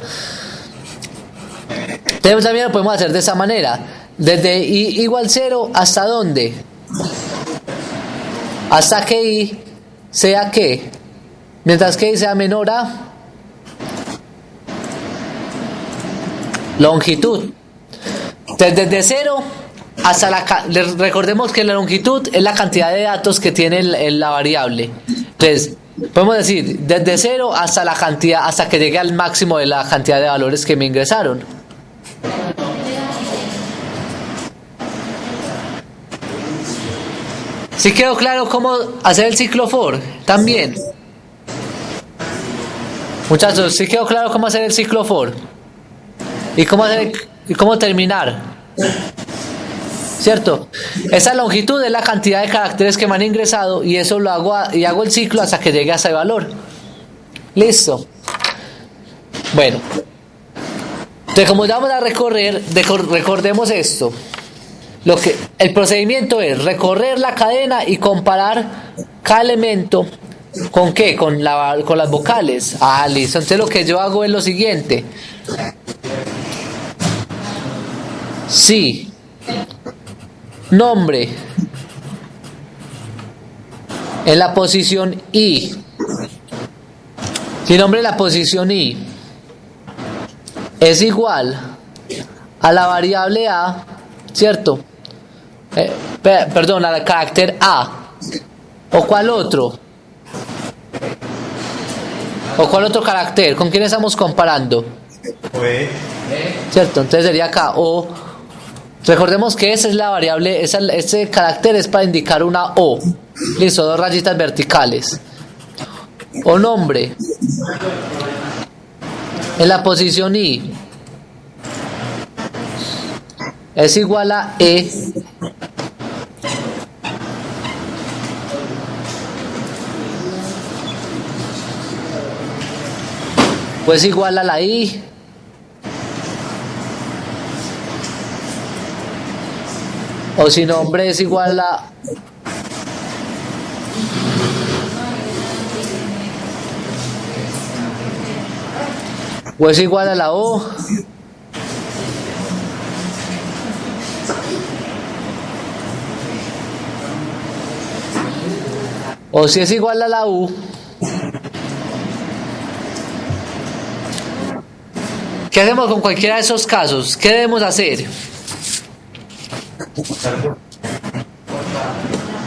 Entonces también lo podemos hacer de esa manera. Desde i igual 0 hasta ¿dónde? hasta que I sea ¿qué? Mientras que I sea menor a longitud. Entonces, desde 0 hasta recordemos que la longitud es la cantidad de datos que tiene la variable. Entonces, podemos decir desde 0 hasta la cantidad, hasta que llegue al máximo de la cantidad de valores que me ingresaron. ¿Sí quedó claro cómo hacer el ciclo for? También. Muchachos, ¿sí quedó claro cómo hacer el ciclo for? ¿Y cómo terminar? ¿Cierto? Esa longitud es la cantidad de caracteres que me han ingresado y eso lo hago y hago el ciclo hasta que llegue a ese valor. Listo. Bueno. Entonces, como ya vamos a recorrer, recordemos esto. El procedimiento es recorrer la cadena y comparar cada elemento ¿con qué? Con las vocales. Ah, listo. Entonces lo que yo hago es lo siguiente. Sí. Nombre. En la posición I. Si nombre en la posición I es igual a la variable A, ¿cierto? Perdón, al carácter A. ¿O cuál otro? ¿O cuál otro carácter? ¿Con quién estamos comparando? ¿Cierto? Entonces sería acá. O recordemos que esa es la variable, ese carácter es para indicar una O. Listo, 2 rayitas verticales. O nombre. En la posición I es igual a E pues igual a la I o si nombre es igual a o es igual a la O o si es igual a la U. ¿Qué hacemos con cualquiera de esos casos? ¿Qué debemos hacer?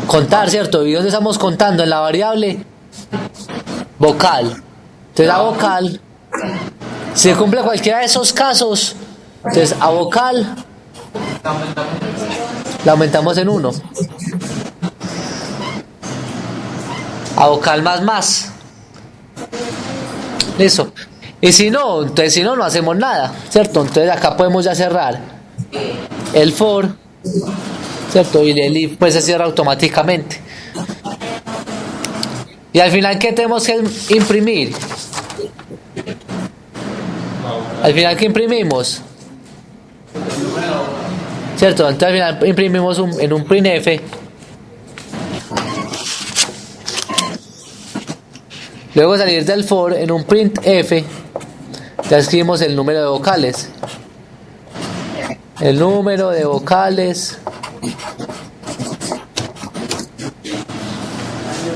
Contar, ¿cierto? ¿Y dónde estamos contando? En la variable vocal. Entonces la vocal, si cumple cualquiera de esos casos, entonces a vocal la aumentamos en 1. A vocal más. Listo. Y si no, entonces si no, no hacemos nada, ¿cierto? Entonces acá podemos ya cerrar el for, ¿cierto? Y el if pues se cierra automáticamente. Y al final, ¿qué tenemos que imprimir? Al final, ¿qué imprimimos? ¿Cierto? Entonces al final imprimimos en un printf. Luego salir del for en un printf, ya escribimos el número de vocales. El número de vocales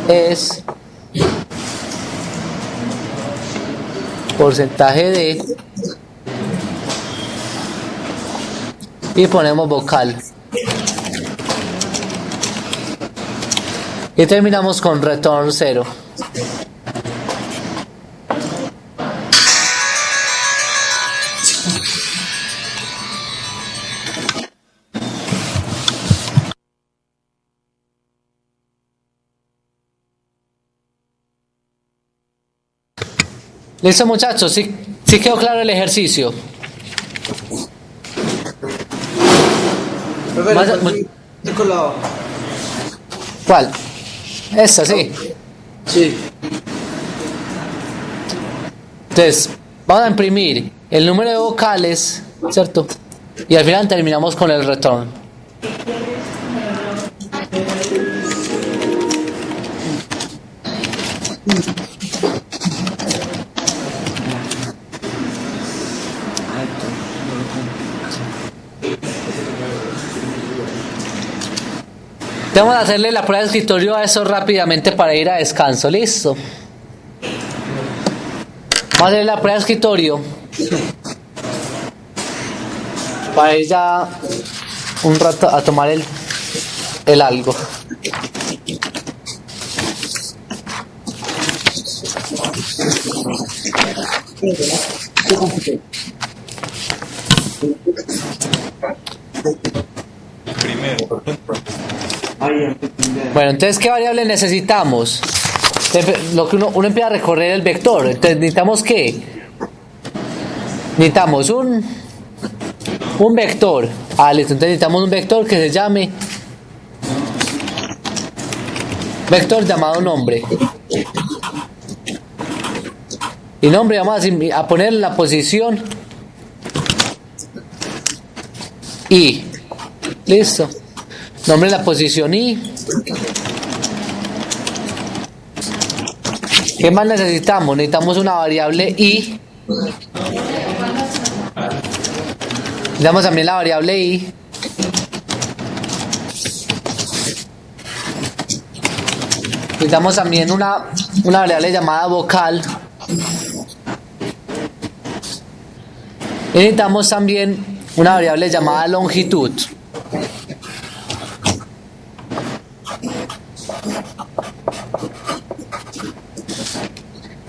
es porcentaje de y ponemos vocal. Y terminamos con return 0. Listo, muchachos, sí quedó claro el ejercicio. ¿Cuál? Esta, sí. Sí. Entonces, vamos a imprimir el número de vocales, ¿cierto? Y al final terminamos con el return. Vamos a hacerle la prueba de escritorio a eso rápidamente para ir a descanso. ¿Listo? Vamos a hacerle la prueba de escritorio para ir ya un rato a tomar el algo. Primero. Bueno, entonces, ¿qué variable necesitamos? Lo que uno empieza a recorrer el vector. Entonces, ¿necesitamos qué? Necesitamos un vector. Listo. Entonces necesitamos un vector que se llame vector llamado nombre. Y nombre vamos a poner en la posición I. Listo. Nombre en la posición I. ¿Qué más necesitamos? Necesitamos una variable I. Necesitamos también la variable I. Necesitamos también una variable llamada vocal. Y necesitamos también una variable llamada longitud.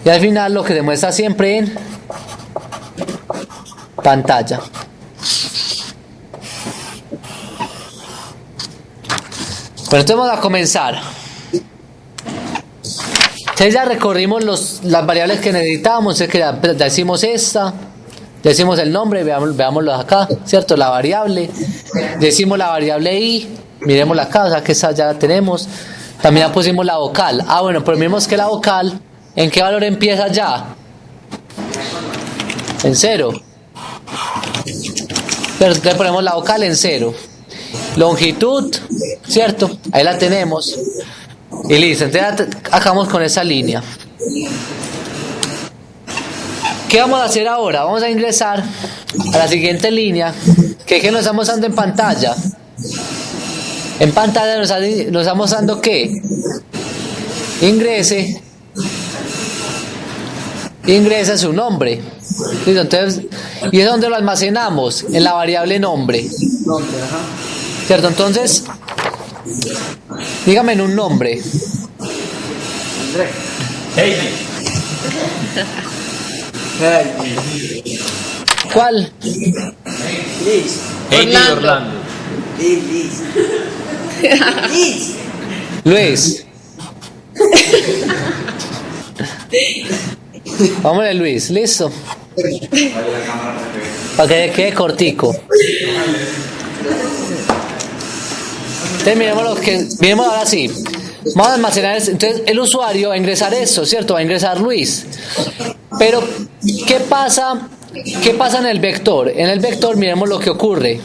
Y al final lo que demuestra siempre en pantalla. Bueno, entonces vamos a comenzar. Entonces ya recorrimos las variables que necesitábamos. Que ya hicimos esta. Decimos el nombre, veámoslo acá, ¿cierto? La variable. Decimos la variable I, miremosla acá, o sea que esa ya la tenemos. También ya pusimos la vocal. Bueno, pero miremos que la vocal, ¿en qué valor empieza ya? En 0. Pero entonces ponemos la vocal en 0. Longitud, ¿cierto? Ahí la tenemos. Y listo, entonces acabamos con esa línea. ¿Qué vamos a hacer ahora? Vamos a ingresar a la siguiente línea, que es que nos estamos dando en pantalla. En pantalla nos estamos dando ¿qué? Ingrese su nombre. ¿Listo? Entonces, ¿y es donde lo almacenamos? En la variable nombre. ¿Cierto? Entonces, dígame en un nombre. ¿Cuál? Liz. Orlando. Liz. Liz. Luis. Vámonos, Luis, listo. Para que quede cortico. Entonces miremos ahora sí. Vamos a almacenar eso. Entonces el usuario va a ingresar eso, ¿cierto? Va a ingresar Luis. Pero, ¿qué pasa en el vector? En el vector miremos lo que ocurre.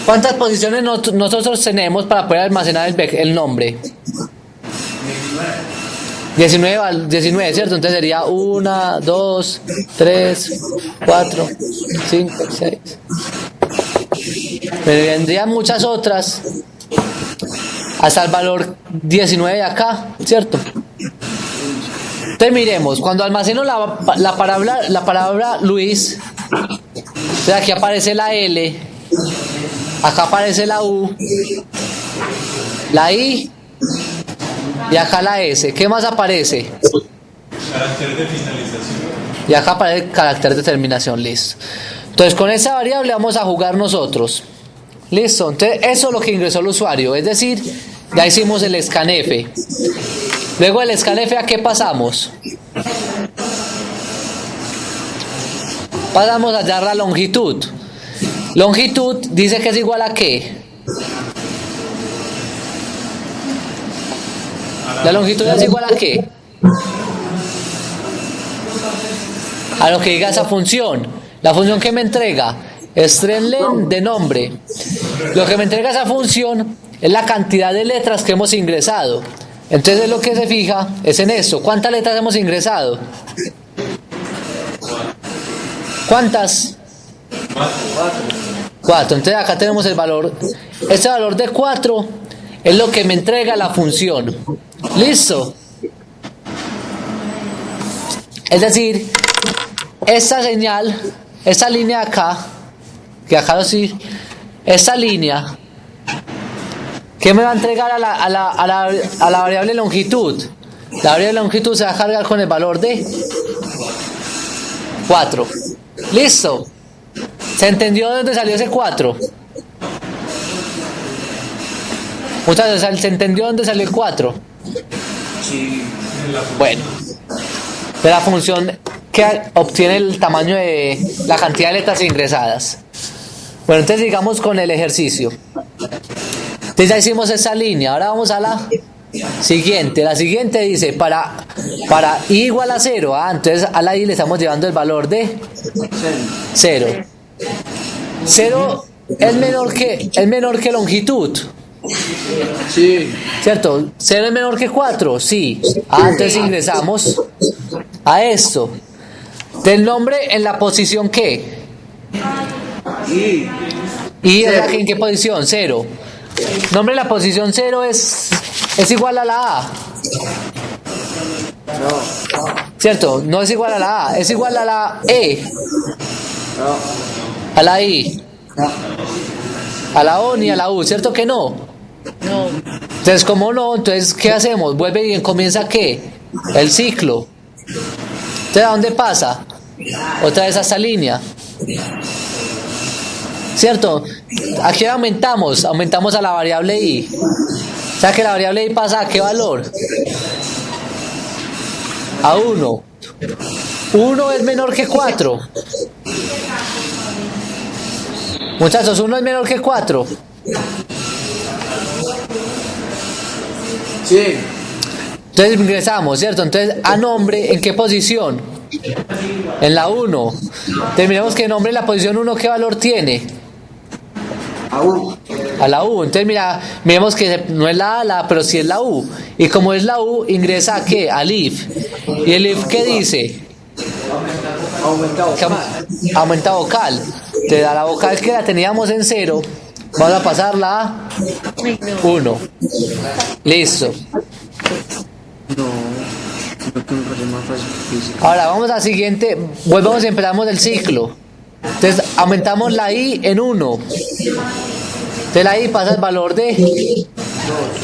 ¿Cuántas posiciones nosotros tenemos para poder almacenar el nombre? 19, ¿cierto? Entonces sería 1, 2, 3, 4, 5, 6. Pero vendrían muchas otras hasta el valor 19 de acá, ¿cierto? Entonces miremos, cuando almaceno la palabra Luis, entonces aquí aparece la L, acá aparece la U, la I y acá la S. ¿Qué más aparece? Carácter de finalización. Y acá aparece el carácter de terminación, listo. Entonces con esa variable vamos a jugar nosotros. Listo, entonces eso es lo que ingresó el usuario, es decir, ya hicimos el scanf. Luego del scanf, ¿a qué pasamos? Pasamos a hallar la longitud. Longitud dice que es igual a ¿qué? La longitud es igual a ¿qué? A lo que diga esa función. La función que me entrega string de nombre. Lo que me entrega esa función es la cantidad de letras que hemos ingresado. Entonces lo que se fija es en esto. ¿Cuántas letras hemos ingresado? ¿Cuántas? 4. Entonces acá tenemos el valor. Este valor de 4 es lo que me entrega la función. ¿Listo? Es decir, esta señal, esta línea de acá, que acá lo sí, esta línea, ¿qué me va a entregar a la variable longitud? La variable longitud se va a cargar con el valor de 4. ¿Listo? ¿Se entendió de dónde salió ese 4? Muchachos, ¿se entendió dónde salió el 4? Sí. Bueno, de la función que obtiene el tamaño de la cantidad de letras ingresadas. Bueno, entonces sigamos con el ejercicio. Entonces ya hicimos esa línea, ahora vamos a la siguiente. La siguiente dice para i igual a 0. Entonces a la i le estamos llevando el valor de 0. 0 es menor que longitud. Sí. ¿Cierto? 0 es menor que 4, sí. Entonces ingresamos a esto. Del nombre en la posición ¿qué? ¿Y en qué posición? 0. Nombre en la posición 0 es igual a la A. ¿Cierto? No es igual a la A, es igual a la E. A la I. A la O ni a la U, ¿cierto que no? No. Entonces, como no, entonces, ¿qué hacemos? Vuelve y comienza ¿qué? El ciclo. Entonces, ¿a dónde pasa? Otra vez a esta línea. ¿Cierto? Aquí aumentamos a la variable i. O sea que la variable i pasa ¿a qué valor? A 1. 1 es menor que 4. Muchachos, 1 es menor que 4. Sí. Entonces ingresamos, ¿cierto? Entonces, a nombre, ¿en qué posición? En la 1. Terminamos que nombre en la posición 1, ¿qué valor tiene? A la U. Entonces, miremos que no es la A, pero sí es la U. Y como es la U, ingresa ¿a qué? Al if. ¿Y el if qué dice? Aumenta vocal. Te da la vocal que la teníamos en 0. Vamos a pasarla a 1. Listo. Ahora vamos a la siguiente. Volvemos y empezamos el ciclo. Entonces aumentamos la i en 1. De la i pasa el valor de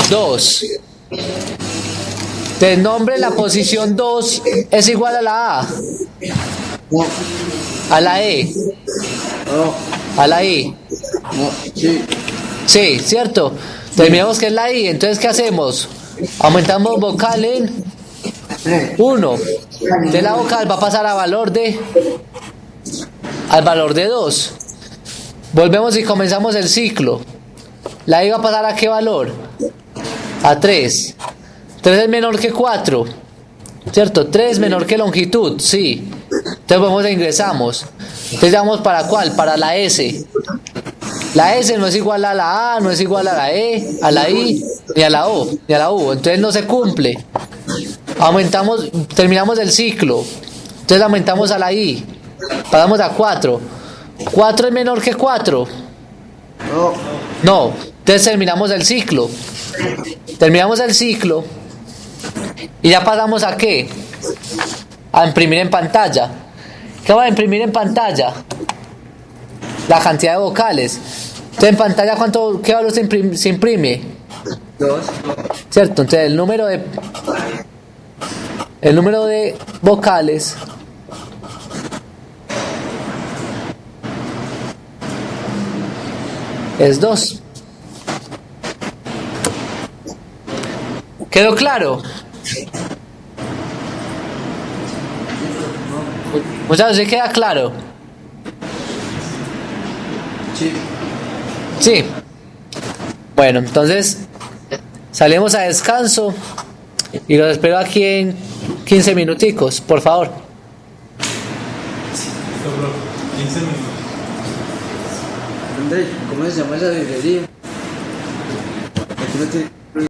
2. Entonces nombre en la posición 2 es igual a la A. A la E. A la I. Sí, ¿cierto? Terminamos que es la I. Entonces, ¿qué hacemos? Aumentamos vocal en 1. De la vocal va a pasar al valor de 2. Volvemos y comenzamos el ciclo. La I va a pasar ¿a qué valor? A 3. 3 es menor que 4. ¿Cierto? 3 es menor que longitud, sí. Entonces vamos e ingresamos. Entonces vamos para ¿cuál? Para la S. La S no es igual a la A, no es igual a la E, a la I, ni a la O, ni a la U. Entonces no se cumple. Terminamos el ciclo. Entonces aumentamos a la I. Pasamos a 4. 4 es menor que 4. No. Entonces terminamos el ciclo. Terminamos el ciclo. Y ya pasamos ¿a qué? A imprimir en pantalla. ¿Qué va a imprimir en pantalla? La cantidad de vocales. Entonces en pantalla ¿qué valor se imprime? 2. ¿Cierto? Entonces el número de vocales es 2. ¿Quedó claro? Muchachos, ¿sí queda claro? Sí. Sí. Bueno, entonces salimos a descanso y los espero aquí en 15 minuticos, por favor. 15 minutos. André, ¿cómo se llama esa librería? Aquí no tiene...